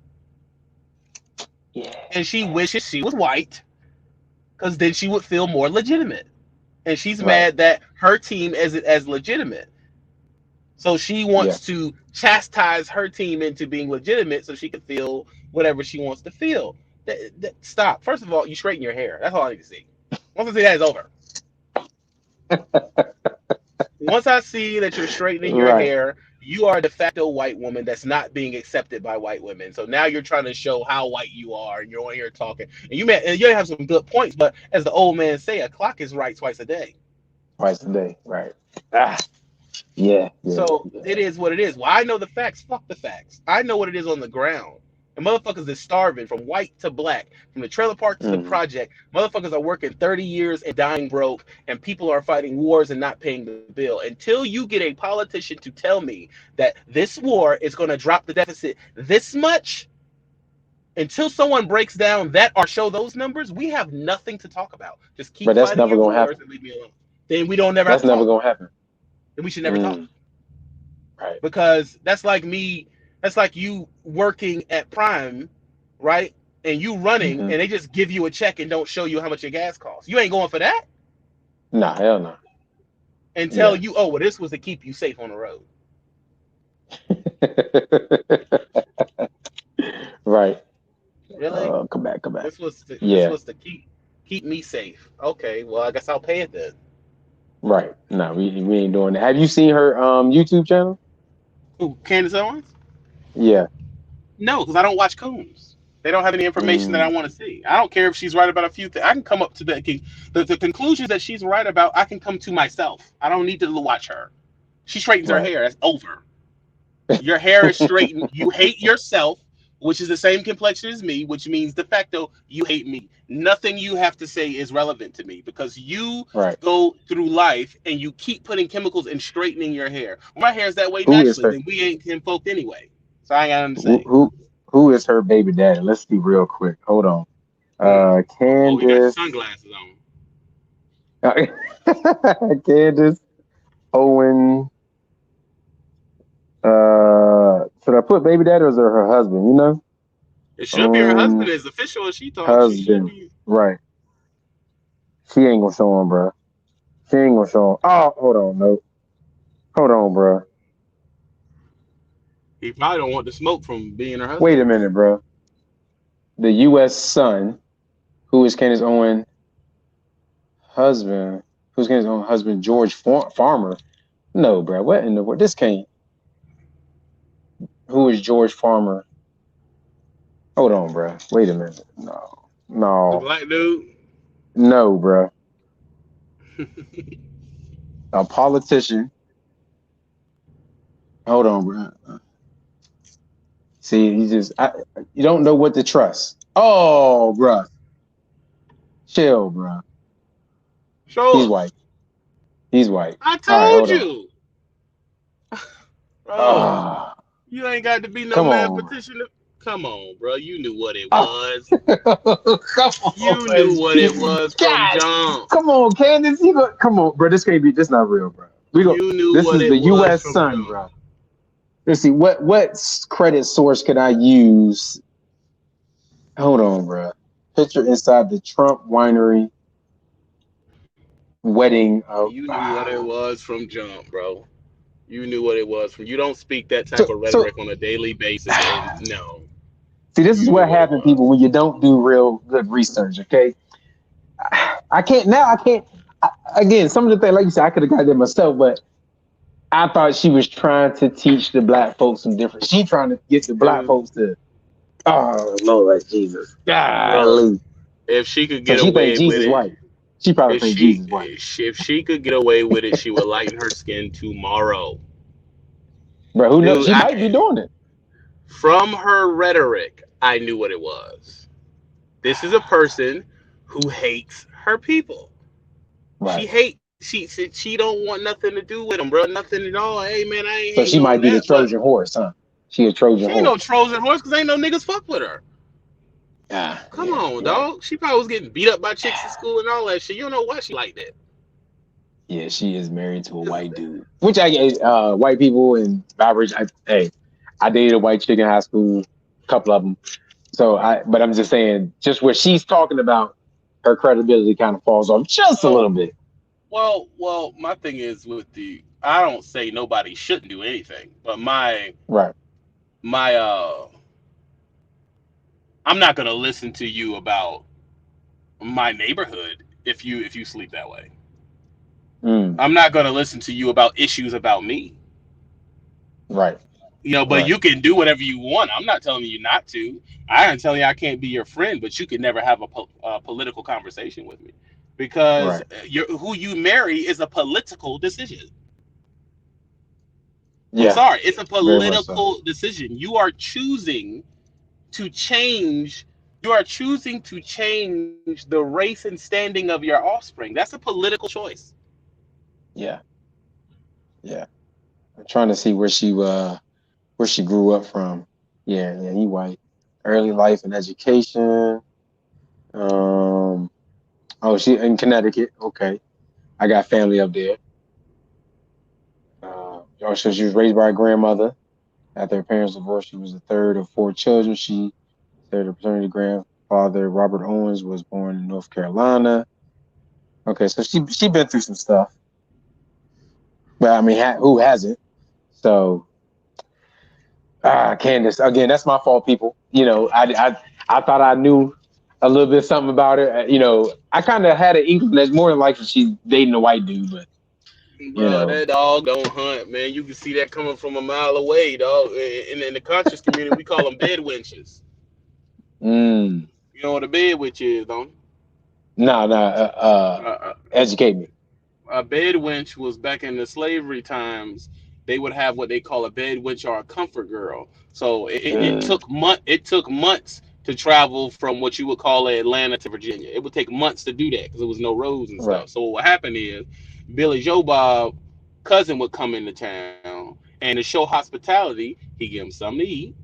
Yeah. and she wishes she was white because then she would feel more legitimate. And she's Right. mad that her team is as legitimate. So she Yeah. wants to chastise her team into being legitimate so she can feel whatever she wants to feel. Stop. First of all, you straighten your hair. That's all I need to see. Once I see that, it's over. Once I see that you're straightening your Right. hair, you are a de facto white woman that's not being accepted by white women. So now you're trying to show how white you are, and you're on here talking. And you have some good points, but as the old man say, a clock is right twice a day. Twice a day. Right. Ah. Yeah. Yeah. So Yeah. it is what it is. Well, I know the facts. Fuck the facts. I know what it is on the ground. And motherfuckers is starving from white to black, from the trailer park to the Hmm. project. Motherfuckers are working 30 years and dying broke, and people are fighting wars and not paying the bill. Until you get a politician to tell me that this war is going to drop the deficit this much, until someone breaks down that or show those numbers, we have nothing to talk about. Just keep But that's fighting never your gonna wars happen. and leave me alone. Then we don't never have That's to never talk. gonna happen. Then we should never talk. Mm. Right. Because that's like you working at Prime, right? And you running Hmm. and they just give you a check and don't show you how much your gas costs. You ain't going for that Nah. Hell no. and tell Yeah. you, oh, well, this was to keep you safe on the road. Right. Really? Come back. Come back. This Yeah. was to keep me safe. Okay, well, I guess I'll pay it then. Right. No, we ain't doing that. Have you seen her YouTube channel? Who, Candace Owens? Yeah. No, because I don't watch Coons. They don't have any information that I Mm. want to see. I don't care if she's right about a few things. I can come up to the conclusions that she's right about. I can come to myself. I don't need to watch her. She straightens her Right. hair. That's over. Your hair is straightened. You hate yourself, which is the same complexion as me, which means de facto you hate me. Nothing you have to say is relevant to me because you Right. go through life and you keep putting chemicals and straightening your hair. My hair is that way Who is naturally. her? Then we ain't kinfolk anyway. So I ain't got nothing to Who say. who, who is her baby daddy? Let's see real quick. Hold on. Hmm. Oh, you got your Candace. sunglasses on. Candace Owen. Should I put baby daddy or is it her husband? It should be her husband Owen is official as she talks. She should husband. be. Right. She ain't gonna show him, bro. She ain't gonna show him. Oh, hold on, no. Hold on, bro. He probably don't want the smoke from being her Wait a husband. minute, bro. The U.S. son, who is Candace Owen husband, who's Candace Owen husband, George Farmer. No, bro. What in the world? This can't. Who is George Farmer? Hold on, bro. Wait a minute. No, The no, black dude. no, bro. A politician. Hold on, bro. See, you don't know what to trust. Oh, bro. Chill, bro. He's Show us. white. He's white. I All right, told hold on. you, bro. Ah, You ain't got to be no come on. mathematician. Come on, bro. You knew what it Ah. was. Come You on. knew what it was from God, jump. come on, Candace. Come on, bro. This can't be. This not real, bro. You knew This what is it the was U.S. from Sun, jump. bro. Let's see. What credit source could I use? Hold on, bro. Picture inside the Trump winery wedding. You knew what it was from jump, bro. You knew what it was from. You don't speak that type so of so. rhetoric on a daily basis, and no, See, this is you knew what what it happened, people, was. when you don't do real good research. Okay, I can't now. I can't. Again, some of the things, like you said, I could have got there myself, but I thought she was trying to teach the black folks some different. She trying to get the black If, folks to. Oh Lord Jesus, bro, golly. if she could So get she think away with Jesus it, white. She probably think Jesus white. if she could get away with it, she would lighten her skin tomorrow. But who knows? Dude, She might be doing it. from her rhetoric, I knew what it was. This is a person who hates her people. She Right. hate she don't want nothing to do with them, bro. Nothing at all. Hey man, I ain't So hating she on might be the that, but Trojan horse, huh? She a Trojan she ain't no horse. Trojan horse because ain't no niggas fuck with her. Ah, Come yeah, on, yeah. dog. She probably was getting beat up by chicks in school and all that shit. You don't know why she like that. Yeah, she is married to a white dude. Which white people and average. I dated a white chick in high school, a couple of them. But I'm just saying, just what she's talking about, her credibility kind of falls off just a Well, little bit. well. My thing is with the. I don't say nobody shouldn't do anything, but Right. my I'm not gonna listen to you about my neighborhood if you sleep that way. Mm, I'm not gonna listen to you about issues about me. right. But Right. you can do whatever you want. I'm not telling you not to. I am telling you I can't be your friend, but you can never have a political conversation with me because Right. who you marry is a political decision. I'm Yeah. sorry, it's a Very much so. political decision. To change. You are choosing to change the race and standing of your offspring. That's a political choice. Yeah. Yeah. I'm trying to see where she grew up from. Yeah. Yeah. He white. Early life and education. Um. Oh, she in Connecticut. Okay. I got family up there. So she was raised by a grandmother. After her parents divorced, she was the third of four children. She said her paternity grandfather, Robert Owens, was born in North Carolina. Okay, so she been through some stuff. But I mean, who hasn't? So, Candace, again, that's my fault, people. I thought I knew a little bit something about her. I kind of had an inkling that's more than likely she's dating a white dude, but you Bro, know, that dog don't hunt, man. You can see that coming from a mile away, dog. In the conscious community, we call them bed wenches. mm, You know what a bed witch is, don't you? nah, nah, Uh, educate me. a bed wench was back in the slavery times. They would have what they call a bed wench or a comfort girl. So Mm, it took months to travel from what you would call Atlanta to Virginia. It would take months to do that because there was no roads and right, stuff. So what happened is Billy Joe Bob cousin would come into town and to show hospitality, he give him something to eat,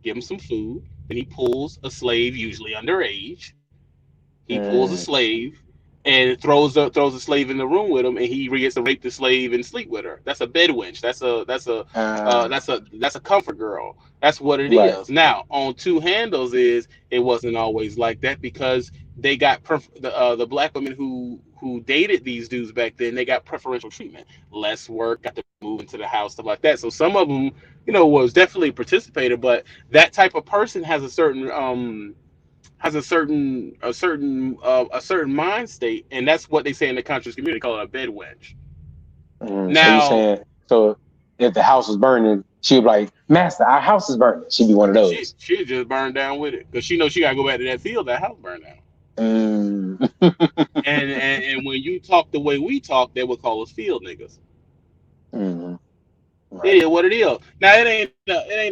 give him some food, and he pulls a slave, usually underage. He pulls a mm, slave and throws a slave in the room with him, and he gets to rape the slave and sleep with her. That's a bed wench. uh, That's a comfort girl. That's what it right, is. Now on two handles is it wasn't always like that because they got the black women who dated these dudes back then. They got preferential treatment, less work, got to move into the house, stuff like that. So some of them, was definitely participated, but that type of person has a certain mind state, and that's what they say in the conscious community, call it a bed wedge. So you Now, saying, so if the house was burning, she'd be like, Master, our house is burning. She'd be one of she those. she just burned down with it because she knows she gotta go back to that field. That house burned down. Mm. And when you talk the way we talk, they would call us field niggas. Mm-hmm. It Right. is what it is. Now it ain't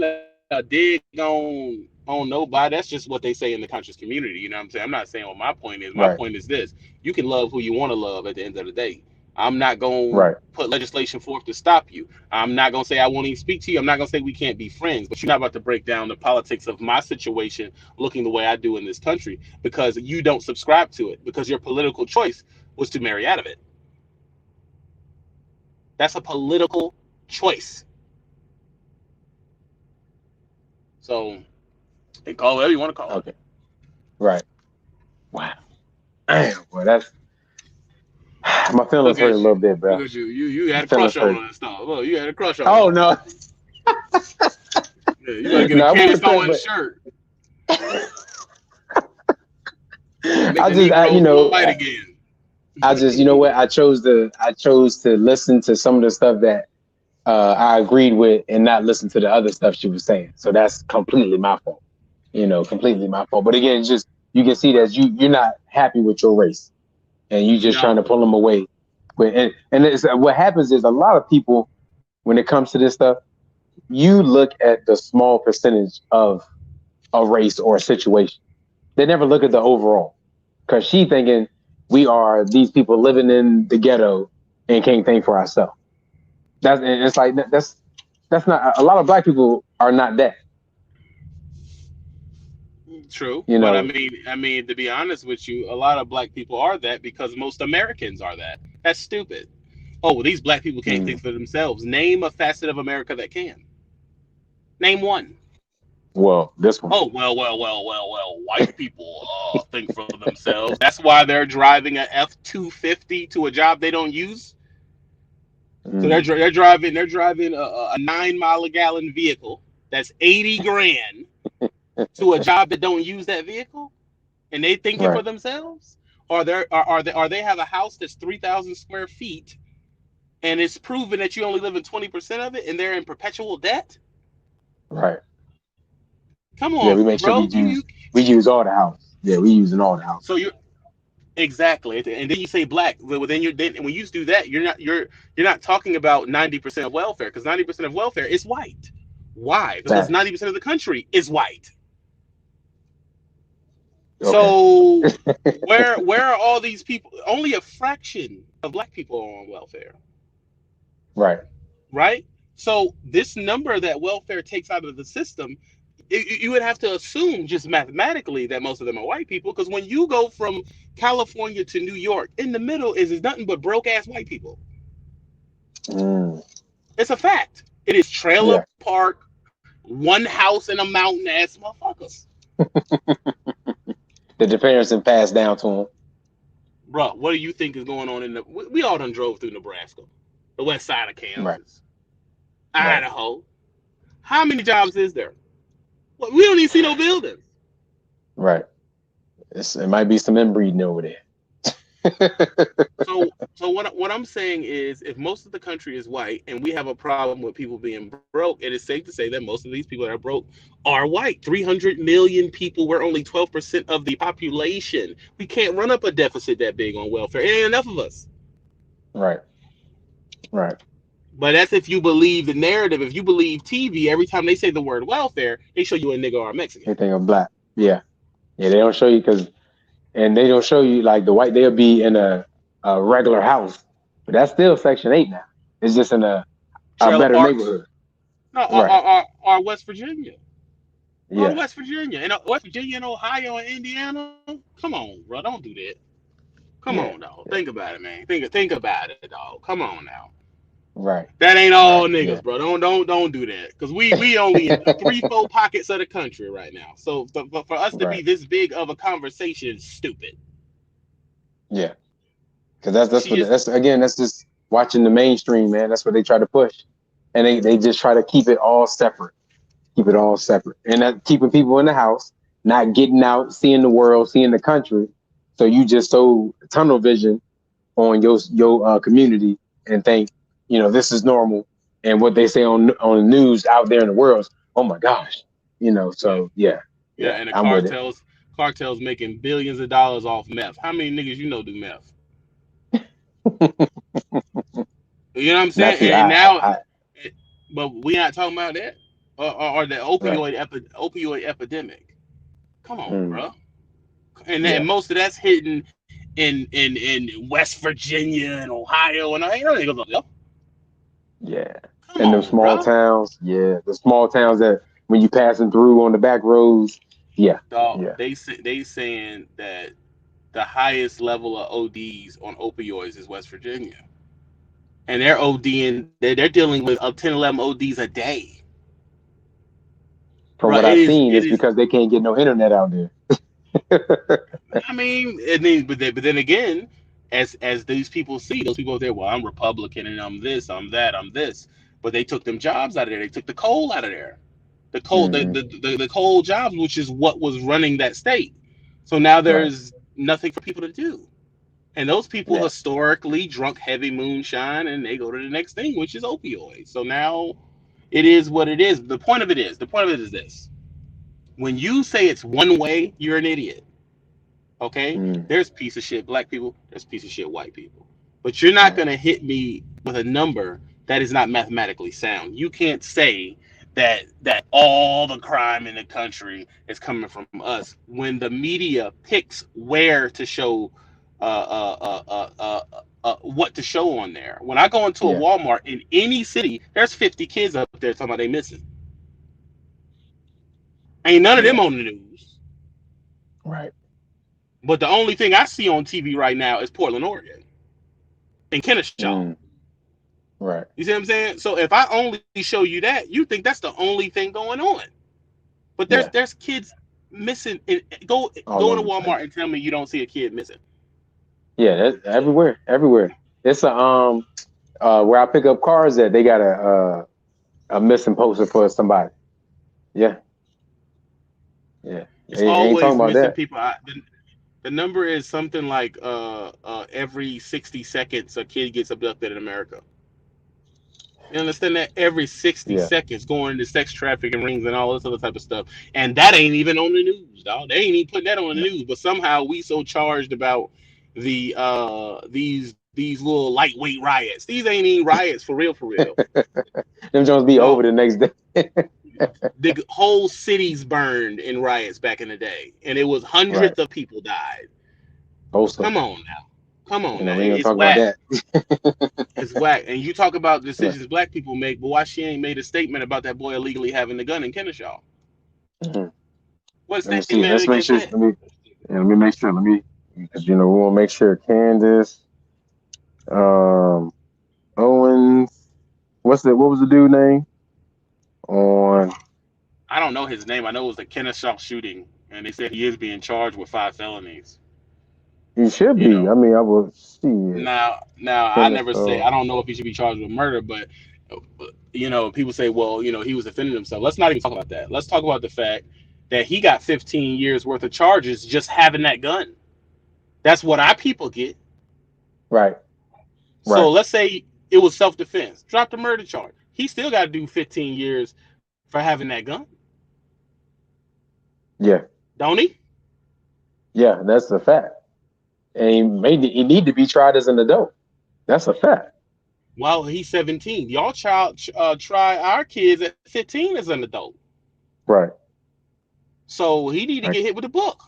a dig on nobody. That's just what they say in the conscious community. You know what I'm saying? I'm not saying what my point is. My Right. point is this: you can love who you want to love at the end of the day. I'm not gonna Right. put legislation forth to stop you. I'm not gonna say I won't even speak to you. I'm not gonna say we can't be friends. But you're not about to break down the politics of my situation looking the way I do in this country because you don't subscribe to it because your political choice was to marry out of it. That's a political choice. So they call it whatever you want to call it. Okay. Right. Wow. Damn, boy, that's my feelings Look hurt a at little you. bit, Look bro. at you. You My had a feelings crush on hurt. her and stuff. Look, you had a crush on Oh her. no. Yeah, you better get a No, I wasn't Candace crushed, Owens but shirt. Make I the just, Negroes white again. I just, what? I chose to listen to some of the stuff that I agreed with and not listen to the other stuff she was saying. So that's completely my fault. Completely my fault. But again, it's just you can see that you're not happy with your race, and you just trying to No, pull them away. And it's, what happens is a lot of people when it comes to this stuff, you look at the small percentage of a race or a situation. They never look at the overall because she thinking we are these people living in the ghetto and can't think for ourselves. That's and it's like that's not a lot of black people are not that. true. You But know. I mean, to be honest with you, a lot of black people are that because most Americans are that. That's stupid. Oh, well, these black people can't think Mm, for themselves. Name a facet of America that can. Name one. well, this one. Oh, well. White people think for themselves. That's why they're driving a F-250 to a job they don't use. So Mm, they're driving a 9 mile a gallon vehicle that's 80 grand to a job that don't use that vehicle, and they thinking for right, themselves. Or they have a house that's 3,000 square feet, and it's proven that you only live in 20% of it, and they're in perpetual debt. right. Come Yeah, we on, make sure bro. You we use all the house. Yeah, we using all the house. so you're exactly, and then you say black. Well, then when you do that, you're not talking about 90% of welfare because 90% of welfare is white. Why? Because Facts. 90% of the country is white. Okay. So where are all these people? Only a fraction of black people are on welfare, Right. right? So this number that welfare takes out of the system, you would have to assume just mathematically that most of them are white people because when you go from California to New York, in the middle is nothing but broke ass white people. Mm, It's a fact. It is trailer yeah. park, one house in a mountain ass motherfuckers. The parents and passed down to them. Bro, what do you think is going on in the? We all done drove through Nebraska, the west side of Right. Kansas, Right. Idaho. How many jobs is there? Well, we don't even see no buildings. Right. It might be some inbreeding over there. So what I'm saying is, if most of the country is white and we have a problem with people being broke, it is safe to say that most of these people that are broke are white. 300 million people. We're only 12% of the population. We can't run up a deficit that big on welfare. It ain't enough of us. Right. Right. But that's if you believe the narrative. If you believe TV, every time they say the word welfare, they show you a nigga or a Mexican. Anything of black. Yeah. Yeah. They don't show you and they don't show you like the white. They'll be in a regular house, but that's still Section 8 now. It's just in a Trailer better parks. neighborhood. No, Right. or West Virginia. Or Yeah. West Virginia. And West Virginia and Ohio and Indiana. Come on, bro. Don't do that. Come on, Yeah. dog. Yeah. Think about it, man. Think about it, dog. Come on now. Right. That ain't all Right. Yeah. niggas, bro. Don't do that. Because we only in 3-4 pockets of the country right now. So for us to be Right. this big of a conversation is stupid. Yeah. Because that's She what just that's again. That's just watching the mainstream, man. That's what they try to push, and they just try to keep it all separate. Keep it all separate, and that keeping people in the house, not getting out, seeing the world, seeing the country. So you just so tunnel vision on your community and think, this is normal, and what they say on the news out there in the world is, oh my gosh, yeah. So yeah, Yeah, yeah, and the I'm with it. cartels making billions of dollars off meth. How many niggas you know do meth? You know what I'm Not saying? too. And now, I but we not talking about that or the right. opioid epidemic. Come on, Mm, bro. And then yeah, most of that's hitting in West Virginia and Ohio, and I ain't no niggas up there. yeah. Come And them on, small bro. towns, yeah, the small towns that when you passing through on the back roads, yeah, Dog, yeah, they saying that the highest level of ODs on opioids is West Virginia, and they're ODing. They're dealing with up 10, 11 ODs a day, from bro. what I've seen, It it's is. because they can't get no internet out there. I mean, it means, but then again, as these people see, those people there, well, I'm Republican and I'm this, I'm that, I'm this, but they took them jobs out of there. They took the coal out of there. Hmm. The coal jobs, which is what was running that state. So now Right. there's nothing for people to do. And those people Yeah. historically drunk heavy moonshine and they go to the next thing, which is opioids. So now it is what it is. The point of it is this. When you say it's one way, you're an idiot. Okay? Mm. There's piece of shit black people, there's piece of shit white people. But you're not Right. gonna hit me with a number that is not mathematically sound. You can't say that all the crime in the country is coming from us when the media picks where to show what to show on there. When I go into a Yeah. Walmart in any city, there's 50 kids up there talking about they missing. Ain't none of them Yeah. on the news. Right. But the only thing I see on TV right now is Portland, Oregon, and Kennesaw. Mm. Right. You see what I'm saying? So if I only show you that, you think that's the only thing going on. But Yeah. there's kids missing. All Go into over the place. Walmart and tell me you don't see a kid missing. Yeah. That's everywhere. Everywhere. It's where I pick up cars at. They got a missing poster for somebody. Yeah. Yeah. It's They ain't talking always about missing that. people. The number is something like every 60 seconds a kid gets abducted in America. You understand that? Every 60 Yeah. seconds going into sex trafficking rings and all this other type of stuff. And that ain't even on the news, dog. They ain't even putting that on the Yeah. news. But somehow we so charged about these little lightweight riots. These ain't even riots for real, for real. Them Jones be over No. the next day. The whole cities burned in riots back in the day. And it was Right. hundreds of people died. Postal. Come on now. Come on now. We ain't gonna It's talk about whack. that. It's whack. And you talk about Right. decisions black people make, but why she ain't made a statement about that boy illegally having the gun in Kennesaw? Mhm. What Let me see. statement Let's make against sure. that? Let me make sure. Because we want to make sure Candace, um, Owen, what was the dude name on? I don't know his name. I know it was the Kennesaw shooting, and they said he is being charged with 5 felonies. He should You be. know, I mean, I will see it. now I never say Kennesaw. I don't know if he should be charged with murder, but people say, well, he was defending himself. Let's not even talk about that. Let's talk about the fact that he got 15 years worth of charges just having that gun. That's what our people get. Right. So Right. let's say it was self defense. Drop the murder charge. He still got to do 15 years for having that gun, Yeah. don't he? Yeah. That's a fact. And he need to be tried as an adult. That's a fact. Well, he's 17. Y'all try our kids at 15 as an adult. Right. So he need to Right. get hit with a book.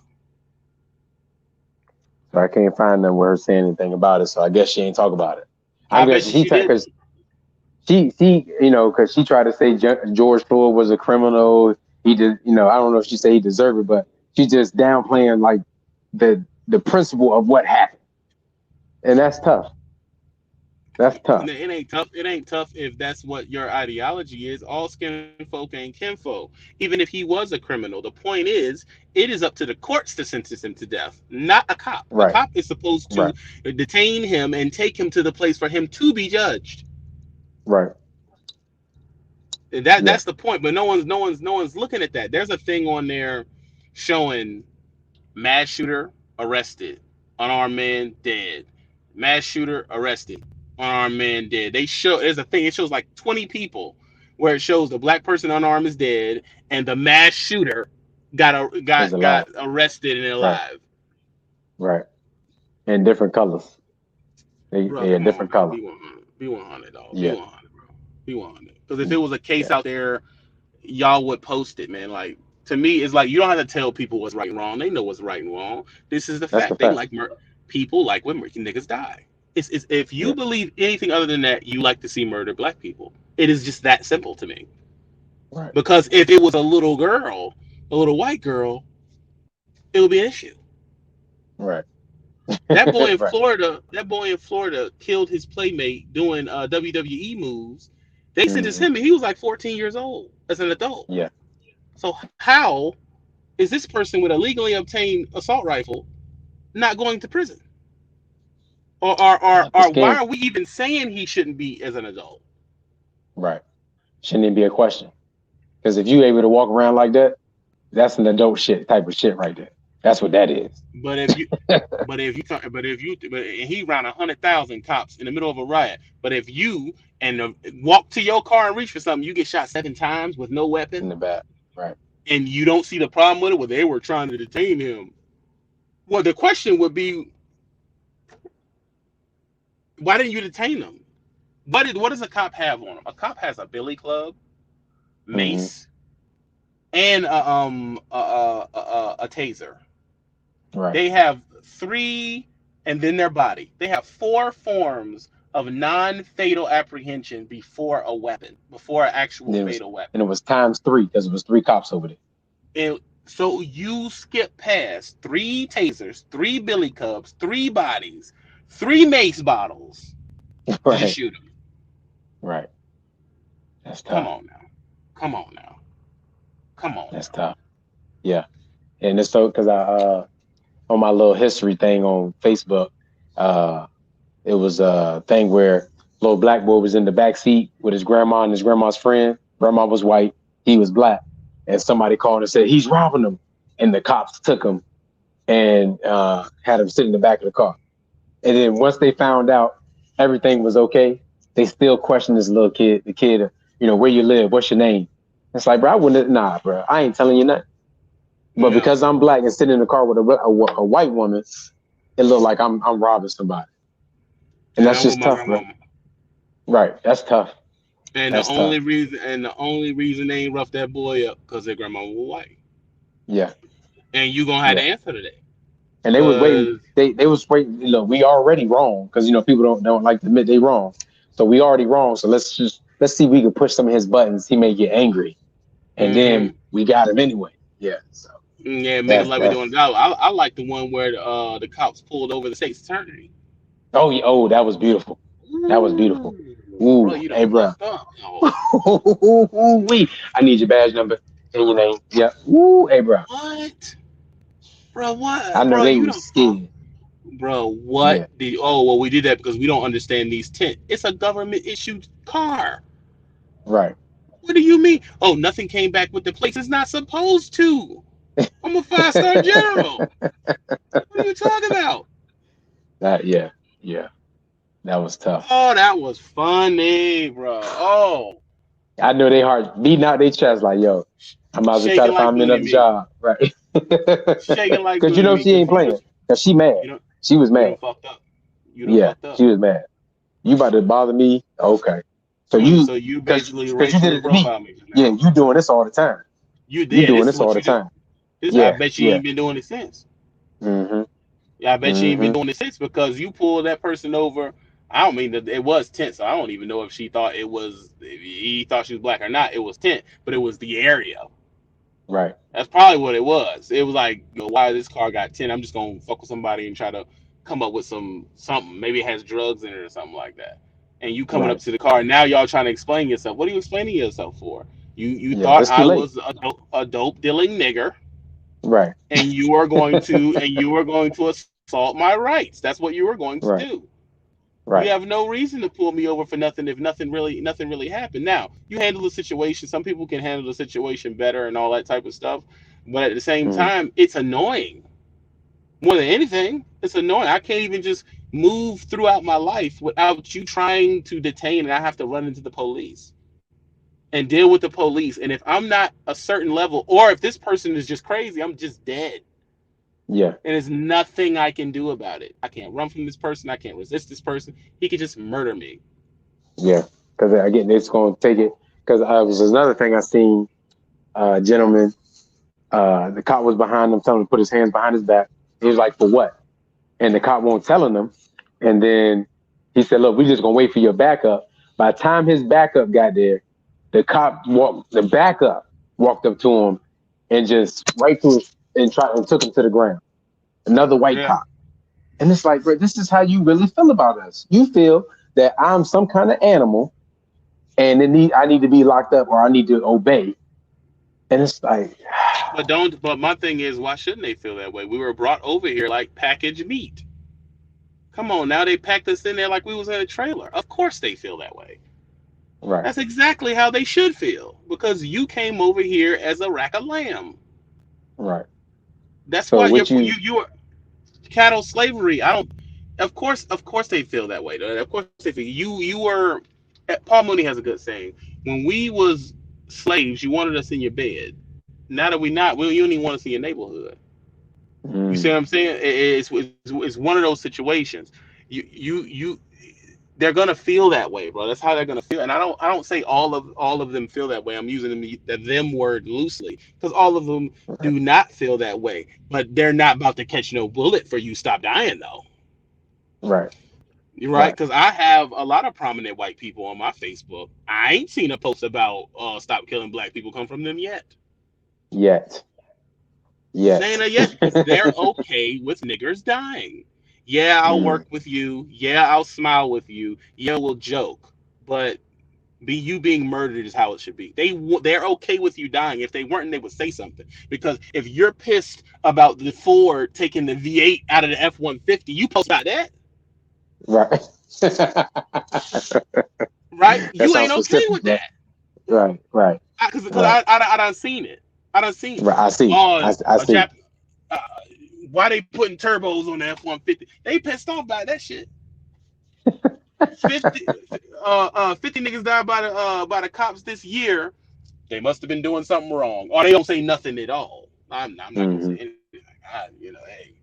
So I can't find them where her saying anything about it. So I guess she ain't talk about it. I I'm bet guessing you she didn't. because because she tried to say George Floyd was a criminal. He did, I don't know if she said he deserved it, but she just downplaying like the principle of what happened, and that's tough. That's tough. It ain't tough. It ain't tough if that's what your ideology is. All skin folk ain't kinfolk. Even if he was a criminal, the point is, it is up to the courts to sentence him to death, not a cop. A Right. cop is supposed to Right. detain him and take him to the place for him to be judged. Right. That's Yeah. the point. But no one's looking at that. There's a thing on there showing mass shooter arrested, unarmed man dead. Mass shooter arrested, unarmed man dead. They show there's a thing. It shows like 20 people where it shows the black person unarmed is dead and the mass shooter Is got alive. arrested and Right. alive. Right. In different colors. Bro, They a come on, different man. color. Be 100, dog. Be Yeah. 100, bro. Be 100. Because if it was a case Yeah. out there, y'all would post it, man. Like to me, it's like you don't have to tell people what's right and wrong. They know what's right and wrong. This is the That's the fact. They fact. like people like when niggas die. It's if you Yeah. believe anything other than that, you like to see murdered black people. It is just that simple to me. Right. Because if it was a little girl, a little white girl, it would be an issue. Right. Right. That boy in Florida killed his playmate doing WWE moves. They sentenced Hmm. him, and he was like 14 years old as an adult. Yeah. So how is this person with a legally obtained assault rifle not going to prison? Or It's why scary. are we even saying he shouldn't be as an adult? Right. Shouldn't even be a question. Because if you able to walk around like that, that's an adult shit type of shit right there. That's what that is. But if you, but and he around 100,000 cops in the middle of a riot. But if you and walk to your car and reach for something, you get shot 7 times with no weapon, In the back. Right. and you don't see the problem with it. Well, they were trying to detain him. Well, the question would be, why didn't you detain him? What does a cop have on him? A cop has a billy club, Hmm. mace, and a taser. Right. They have three, and then their body. They have four forms of non-fatal apprehension before a weapon, before an actual And it was fatal weapon. and it was times three because it was three cops over there. And so you skip past three tasers, three billy clubs, three bodies, three mace bottles to just Right. shoot them. Right. That's Come tough. on now. Come on now. Come on That's now. tough. Yeah. And it's so because I on my little history thing on Facebook, uh it was a thing where little black boy was in the back seat with his grandma and his grandma's friend. Grandma was white, he was black, and somebody called and said he's robbing them, and the cops took him and had him sit in the back of the car. And then once they found out everything was okay, they still questioned this little kid, the kid, where you live, what's your name? It's like, bro, I wouldn't, nah, bro, I ain't telling you nothing. But No. because I'm black and sitting in the car with a white woman, it looked like I'm robbing somebody, and And that's I'm with just my tough, bro. grandmama. Right? That's tough. And That's tough. the only reason they ain't rough that boy up because their grandma was white. Yeah, And you gonna have to yeah. answer to that. And they was waiting. Cause They was waiting. We already wrong because people don't like to admit they wrong. So we already wrong. So let's see if we can push some of his buttons. He may get angry, and then mm-hmm. we got him anyway. Yeah. So Yeah, make it that's like we that's. doing now. I like the one where the cops pulled over the state's attorney. Oh, yeah, oh, that was beautiful. That was beautiful. Ooh, bro, Ooh, you hey, done bro. fucked up. Oh, Wee. I need your badge number and your name. Yeah. Ooh, hey, bro. what? Bro, I what? know Bro, they you was done fucked. scared. Bro, what Yeah. did? Oh, well, we did that because we don't understand these tent. It's a government issued car. Right. What do you mean? Oh, nothing came back with the plates. It's not supposed to. I'm a 5-star general. What are you talking about? Yeah. Yeah. That was tough. Oh, that was funny, bro. Oh, I know they heart beating out their chest like, yo, I might as well try shaking to like find me Boonie another Me. job. Right. Shaking like Because Boonie Me she because ain't playing. Because she mad. you know, She was you done mad. fucked up. You done Yeah. fucked up. She was mad. You about to bother me? Okay. So So you because basically you did racially it to me. profile me Yeah. now. You doing this all the time. You You did. doing This is this all what the you do. time. This I Yeah. bet you Yeah. ain't been doing it since. Mm-hmm. Yeah, I bet you ain't been Mm-hmm. doing it since because you pulled that person over. I don't mean that it was tense. So I don't even know if she thought it was if he thought she was black or not. It was tense, but it was the area. Right. That's probably what it was. It was like, why this car got 10? I'm just gonna fuck with somebody and try to come up with something. Maybe it has drugs in it or something like that. and you coming up Right. to the car, and now y'all trying to explain yourself. What are you explaining yourself for? You Yeah. thought It's too I late. was a dope dealing nigger, Right. and you are going to assault my rights. That's what you were going to Right. do. You have Right. no reason to pull me over for nothing if nothing really happened. Now, you handle the situation. Some people can handle the situation better and all that type of stuff, but at the same Mm. time, it's annoying. More than anything, it's annoying. I can't even just move throughout my life without you trying to detain, and I have to run into the police and deal with the police. And if I'm not a certain level, or if this person is just crazy, I'm just dead. Yeah. And there's nothing I can do about it. I can't run from this person. I can't resist this person. He could just murder me. Yeah. Because again, it's going to take it. Because was another thing I seen. Gentleman, the cop was behind him, telling him to put his hands behind his back. He was like, "For what?" And the cop won't telling him. And then he said, "Look, we just gonna wait for your backup." By the time his backup got there, the backup walked up to him and just right to his and tried and took him to the ground. Another white Yeah. cop. And it's like, bro, this is how you really feel about us. You feel that I'm some kind of animal and I need to be locked up or I need to obey. And it's like, But my thing is, why shouldn't they feel that way? We were brought over here like packaged meat. Come on, now they packed us in there like we was in a trailer. Of course they feel that way. right, That's exactly how they should feel because you came over here as a rack of lamb. right. That's So why what you you are cattle slavery. I don't. Of course they feel that way. Of course they feel you were. Paul Mooney has a good saying. When we was slaves, you wanted us in your bed. Now that we not, you don't even want us in your neighborhood. You see mm, what I'm saying? It's one of those situations. You they're gonna feel that way, bro. That's how they're gonna feel. And I don't say all of them feel that way. I'm using them word loosely because all of them right, do not feel that way. But they're not about to catch no bullet for you stop dying though. right, You're right, right. because I have a lot of prominent white people on my Facebook. I ain't seen a post about stop killing black people come from them yet. Yet. They Yet. ain't yet because they're okay with niggers dying. Yeah, I'll Mm, work with you. Yeah, I'll smile with you. Yeah, we'll joke. But be you being murdered is how it should be. They're okay with you dying. If they weren't, they would say something. Because if you're pissed about the Ford taking the V8 out of the F-150, you post about that, right. right? That You sounds ain't okay specific, with bro. that. Right, right, Because right, I done seen it. I done seen right. I see. oh I a see. Jap. Uh, why they putting turbos on the F-150? They pissed off by that shit. 50, 50 niggas died by the cops this year. They must have been doing something wrong, or they don't say nothing at all. I'm not gonna say Hmm. anything. Hey,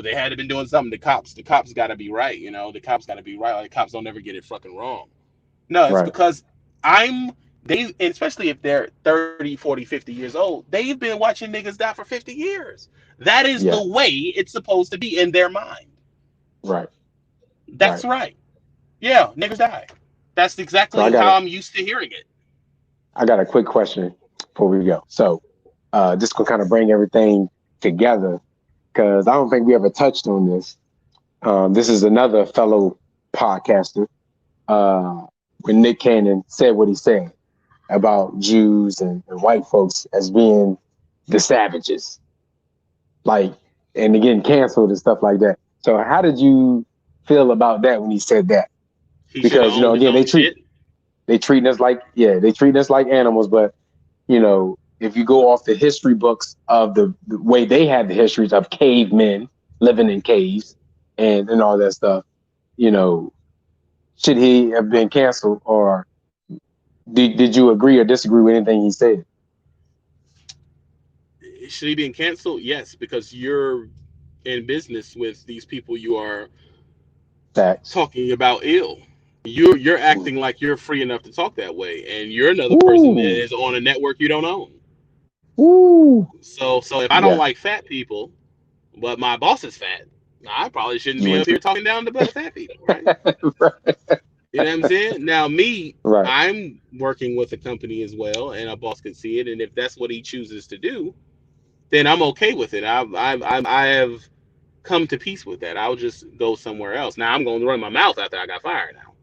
they had to been doing something. The cops got to be right. The cops got to be right. Like, the cops don't ever get it fucking wrong. No, it's Right. because I'm they, and especially if they're 30, 40, 50 years old, they've been watching niggas die for 50 years. That is the Yeah. way it's supposed to be in their mind. Right. That's Right. right. Yeah, niggas die. That's So exactly how I'm used to hearing it. I got a quick question before we go. So this will kind of bring everything together because I don't think we ever touched on this. This is another fellow podcaster uh, when Nick Cannon said what he said about Jews and white folks as being the savages, like, and again canceled and stuff like that. So how did you feel about that when he said that? He should have Because owned his again own shit. they treat us like they treat us like animals, but if you go off the history books of the way they had the histories of cavemen living in caves and all that stuff, you know, should he have been canceled or did you agree or disagree with anything he said? Should he be canceled? Yes, because you're in business with these people you are Facts. talking about ill. You're Mm. acting like you're free enough to talk that way, and you're another person that Ooh, is on a network you don't own. ooh, So if I don't yeah, like fat people, but my boss is fat, I probably shouldn't you be went up here to talking down to the fat people, right? right, You know what I'm saying? Now me, right, I'm working with a company as well, and a boss could see it, and if that's what he chooses to do, then I'm okay with it. I have come to peace with that. I'll just go somewhere else. Now I'm going to run my mouth after I got fired now.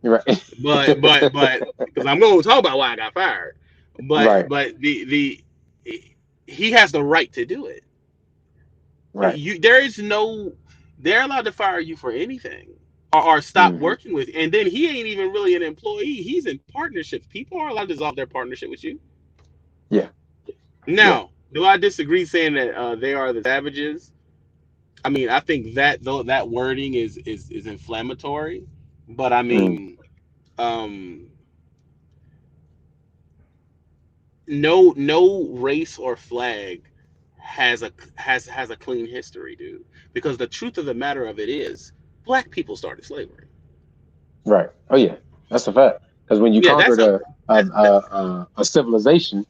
Right. but because I'm going to talk about why I got fired, Right. but the he has the right to do it. Right. There is no, they're allowed to fire you for anything or stop Hmm. working with, and then he ain't even really an employee. He's in partnerships. People are allowed to dissolve their partnership with you. Yeah. Yeah. Now, do I disagree saying that they are the savages? I mean, I think that though that wording is inflammatory, but I Mm. mean, um, no race or flag has a clean history, dude. Because the truth of the matter of it is, black people started slavery. Right. Oh yeah, that's a fact. Because when you Yeah, conquered that a civilization,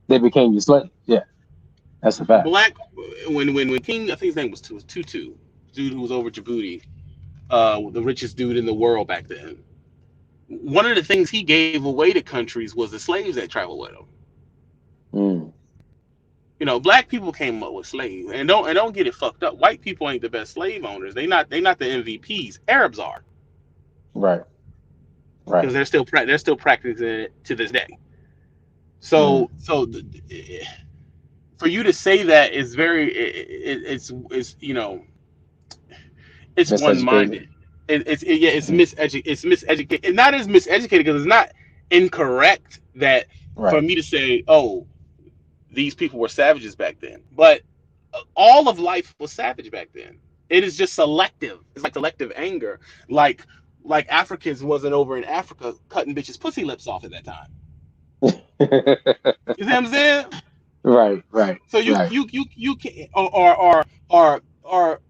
they became your slave. Yeah, that's a fact. black when King, I think his name was Tutu, dude who was over Djibouti, the richest dude in the world back then. One of the things he gave away to countries was the slaves that traveled with him. Mm. You know, black people came up with slaves, and don't get it fucked up. White people ain't the best slave owners. They not the MVPs. Arabs are, Right. because Right. they're still practicing it to this day. Mm. So for you to say that is very it's it's one Miseducated. minded. Yeah, it's Hmm. miseducated. Not as miseducated because it's not incorrect that for Right. me to say, oh, these people were savages back then, but all of life was savage back then. It is just selective. It's like selective anger, like like Africans wasn't over in Africa cutting bitches pussy lips off at that time. You see what I'm saying? Right. Right. So Right. you can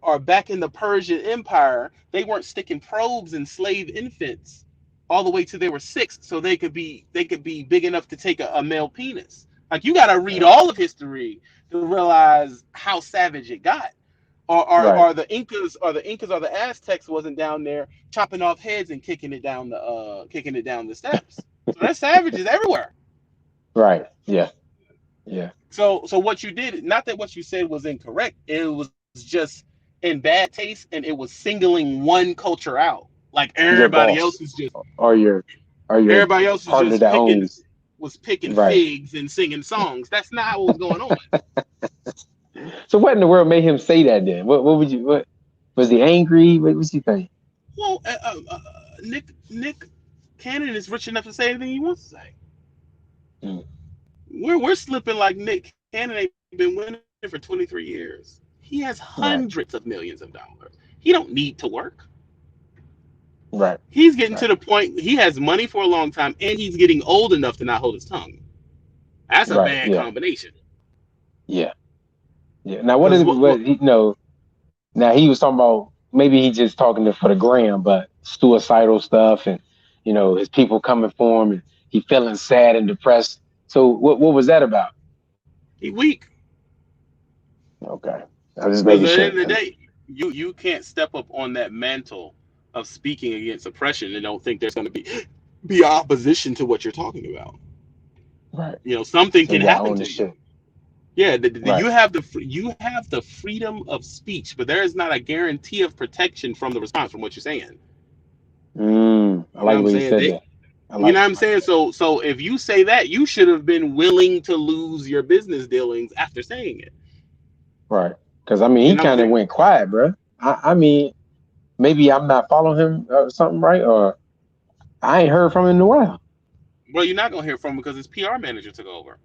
or back in the Persian Empire, they weren't sticking probes in slave infants all the way till they were 6, so they could be big enough to take a male penis. Like you got to read Right. all of history to realize how savage it got. Right. Or the Incas or the Aztecs wasn't down there chopping off heads and kicking it down the steps. So there's savages everywhere. Right. Yeah. Yeah. So what you did, not that what you said was incorrect, it was just in bad taste, and it was singling one culture out. Like Your boss or your everybody else was partner just that picking owns. was picking Right. figs and singing songs. That's not what was going on. So what in the world made him say that then? What would you what was he angry? What was he think? Well, Nick Cannon is rich enough to say anything he wants to say. Mm. We're slipping like Nick Cannon ain't been winning for 23 years. He has hundreds Right. of millions of dollars. He don't need to work. Right. He's getting to Right. the point he has money for a long time, and he's getting old enough to not hold his tongue. That's a Right. bad Yeah. combination. Yeah. Yeah. Now what Because is what he now he was talking about maybe he just talking for the gram, but suicidal stuff and his people coming for him and he feeling sad and depressed. So what was that about? he weak. Okay. I was just Because making at the sure. end of the day, you can't step up on that mantle of speaking against oppression and don't think there's going to be opposition to what you're talking about. Right. Something So can you gotta happen own to this you. shit. Yeah, Right. you have the freedom of speech, but there is not a guarantee of protection from the response from what you're saying. I You know like what the I'm way you saying? said that. I You know like what it. I'm saying? So if you say that, you should have been willing to lose your business dealings after saying it. Right. Because I mean, You he know what I'm kind of saying? went quiet, bro. I mean, maybe I'm not following him or something, right? Or I ain't heard from him in a while. Well, you're not gonna hear from him because his PR manager took over.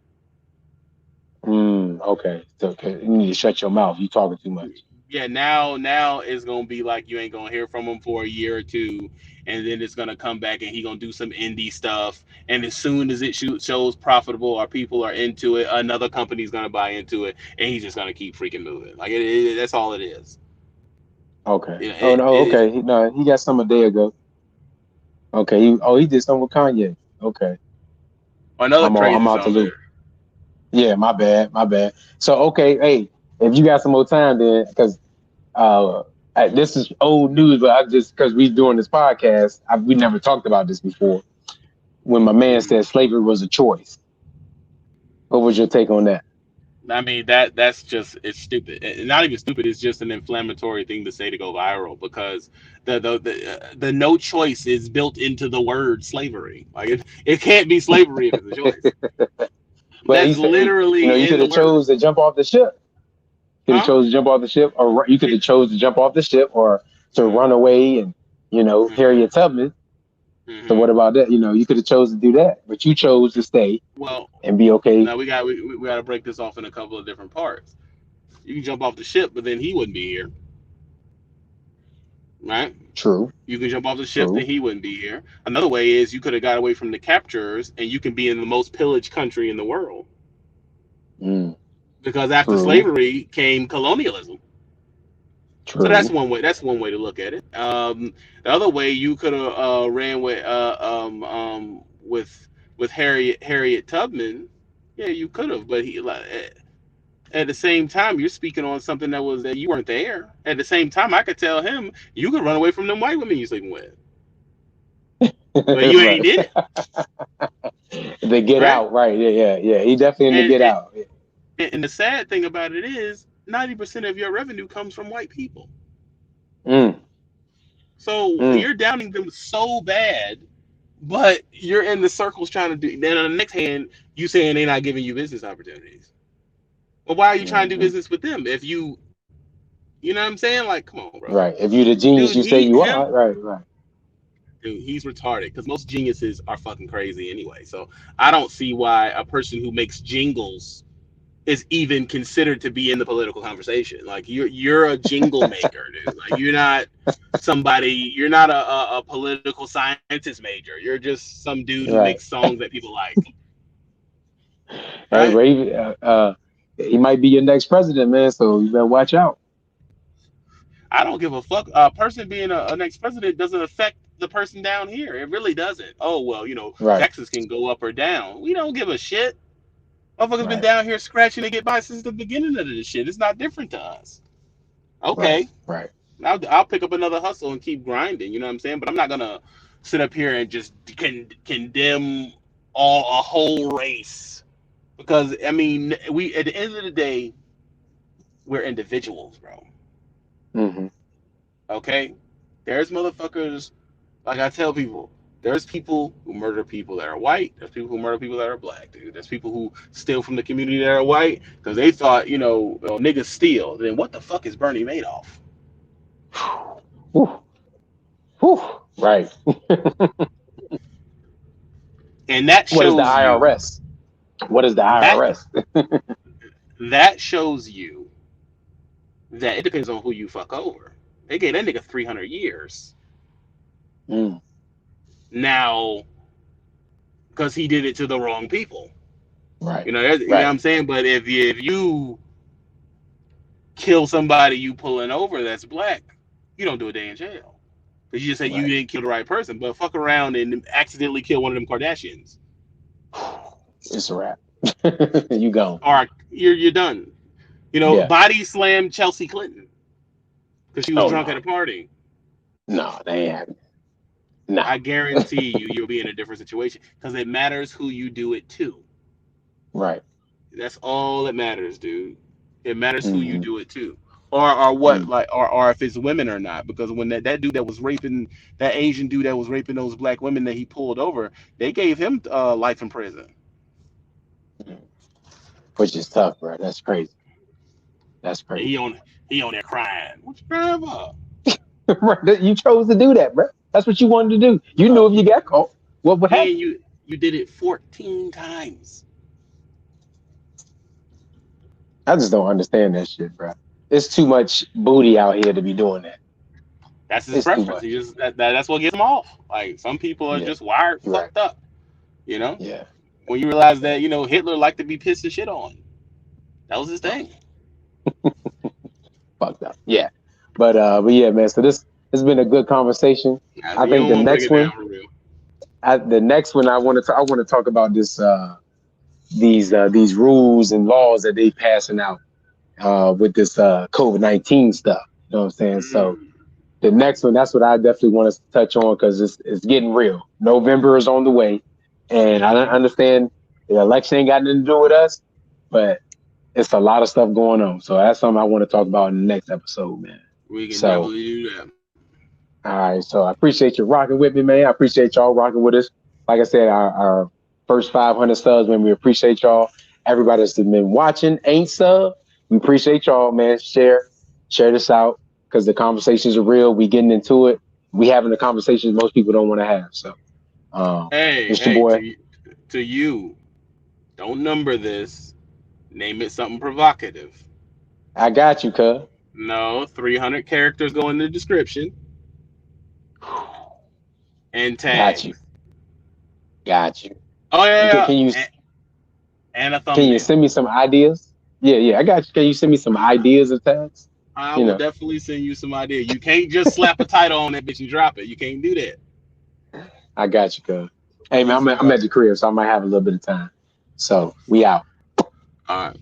Okay. So, okay. You need to shut your mouth. You talking too much. Yeah, now it's gonna be like you ain't gonna hear from him for a year or two, and then it's gonna come back and he gonna do some indie stuff. And as soon as it shows profitable or people are into it, another company's gonna buy into it, and he's just gonna keep freaking moving. Like that's all it is. Okay. You know, Oh no. it Okay. No, he got some a day ago. Okay. He did something with Kanye. Okay. another I'm crazy out to song loop. there. Yeah. My bad. My bad. So okay. Hey, if you got some more time, then because uh, this is old news, but I just because we doing this podcast, we never talked about this before. When my man Mhm. said slavery was a choice, what was your take on that? I mean that's just it's stupid. Not even stupid. It's just an inflammatory thing to say to go viral because the no choice is built into the word slavery. Like it can't be slavery if it's a choice. But he That's said, hey, you know, literally you in could the have word. chose to jump off the ship. You could have Huh? chose to jump off the ship, or you could have chose to jump off the ship, or to run away and, you know, Mm-hmm. Harriet Tubman. So Mm-hmm. what about that? You know, you could have chose to do that, but you chose to stay Well, and be okay. now we got to break this off in a couple of different parts. You can jump off the ship, but then he wouldn't be here, right? True, You can jump off the ship, then true. he wouldn't be here. Another way is you could have got away from the captures, and you can be in the most pillaged country in the world. Mm, Because after true, slavery came colonialism. So that's true. one way. That's one way to look at it. The other way you could have ran with Harriet Tubman. Yeah, you could have, but he like, at the same time you're speaking on something that you weren't there. At the same time, I could tell him you could run away from them white women you sleeping with, but you ain't Right. did it, The get right? out, right? Yeah, yeah, yeah. He definitely in the And get out. and the sad thing about it is 90% of your revenue comes from white people. Mm, So mm, you're downing them so bad, but you're in the circles trying to do. Then on the next hand, you saying they're not giving you business opportunities. Well, why are you trying to do mm. business with them if you know what I'm saying? Like, come on, bro, Right. If you're the dude. genius you say you are, right, right. Dude, he's retarded because most geniuses are fucking crazy anyway. So I don't see why a person who makes jingles is even considered to be in the political conversation. Like you're a jingle maker, dude. Like you're not somebody. You're not a political scientist major. You're just some dude who makes Right. songs that people like, Hey, right? Ray, he might be your next president, man. So you better watch out. I don't give a fuck. A person being a next president doesn't affect the person down here. It really doesn't. Oh well, Right, Texas can go up or down. We don't give a shit. Motherfuckers been right, down here scratching to get by since the beginning of this shit. It's not different to us. right, Okay, right, I'll pick up another hustle and keep grinding. You know what I'm saying? But I'm not gonna sit up here and just condemn a whole race because I mean we at the end of the day we're individuals, bro. hmm Okay, there's motherfuckers like I tell people. There's people who murder people that are white. There's people who murder people that are black, dude. There's people who steal from the community that are white because they thought, niggas steal. Then what the fuck is Bernie Madoff? Whew, whew, right. And that What is the shows you IRS? What is the that IRS? that shows you that it depends on who you fuck over. They gave that nigga 300 years Mm, now because he did it to the wrong people. right, You know what right. I'm saying. But if you kill somebody you pulling over that's black, you don't do a day in jail because you just said you Right. didn't kill the right person. But fuck around and accidentally kill one of them Kardashians, It's a wrap. You gone. or you're done. Yeah. Body slam Chelsea Clinton because she was Oh drunk at no. a party. No, they ain't happening. No. I guarantee you'll be in a different situation because it matters who you do it to. Right. That's all that matters, dude. It matters who you Hmm. do it to, or what, Mm. like, or if it's women or not. Because when that dude that was raping that Asian dude that was raping those black women that he pulled over, they gave him life in prison. Mm. Which is tough, bro. That's crazy. That's And crazy. he on there crying. What you crying for? Right. You chose to do that, bro. That's what you wanted to do. You knew Bro, if you got caught, what would and happen? you did it 14 times. I just don't understand that shit, bro. It's too much booty out here to be doing that. That's his It's too preference. He much. just that's what gets him off. Like some people are Yeah. just wired You're right. fucked up. You know, Yeah. when you realize that Hitler liked to be pissed and shit on. That was his Oh, thing. fucked up. Yeah. But yeah, man. So this has been a good conversation. Nah, I you think don't the want to break next it down one, for real. I want to talk about this these rules and laws that they passing out with this COVID-19 stuff. You know what I'm saying? So Mm. the next one, that's what I definitely want us to touch on because it's getting real. November is on the way, and I don't understand the election ain't got nothing to do with us, but it's a lot of stuff going on. So that's something I want to talk about in the next episode, man. We can So, definitely do that. all right. So I appreciate you rocking with me, man. I appreciate y'all rocking with us. Like I said, our first 500 subs, man. We appreciate y'all. Everybody that's been watching, ain't sub. We appreciate y'all, man. Share this out because the conversations are real. We getting into it. We having the conversations most people don't want to have. So, it's your boy. To you, don't number this. Name it something provocative. I got you, cuz. No, 300 characters go in the description and Got you. tags. Got you. Oh yeah, Can you and a thumbnail. send me some ideas? Yeah, I got you. Can you send me some ideas of tags? I will definitely send you some idea. You can't just slap a title on that bitch and drop it. You can't do that. I got you, cuz. Hey man, I'm at the crib, so I might have a little bit of time. So we out. All right.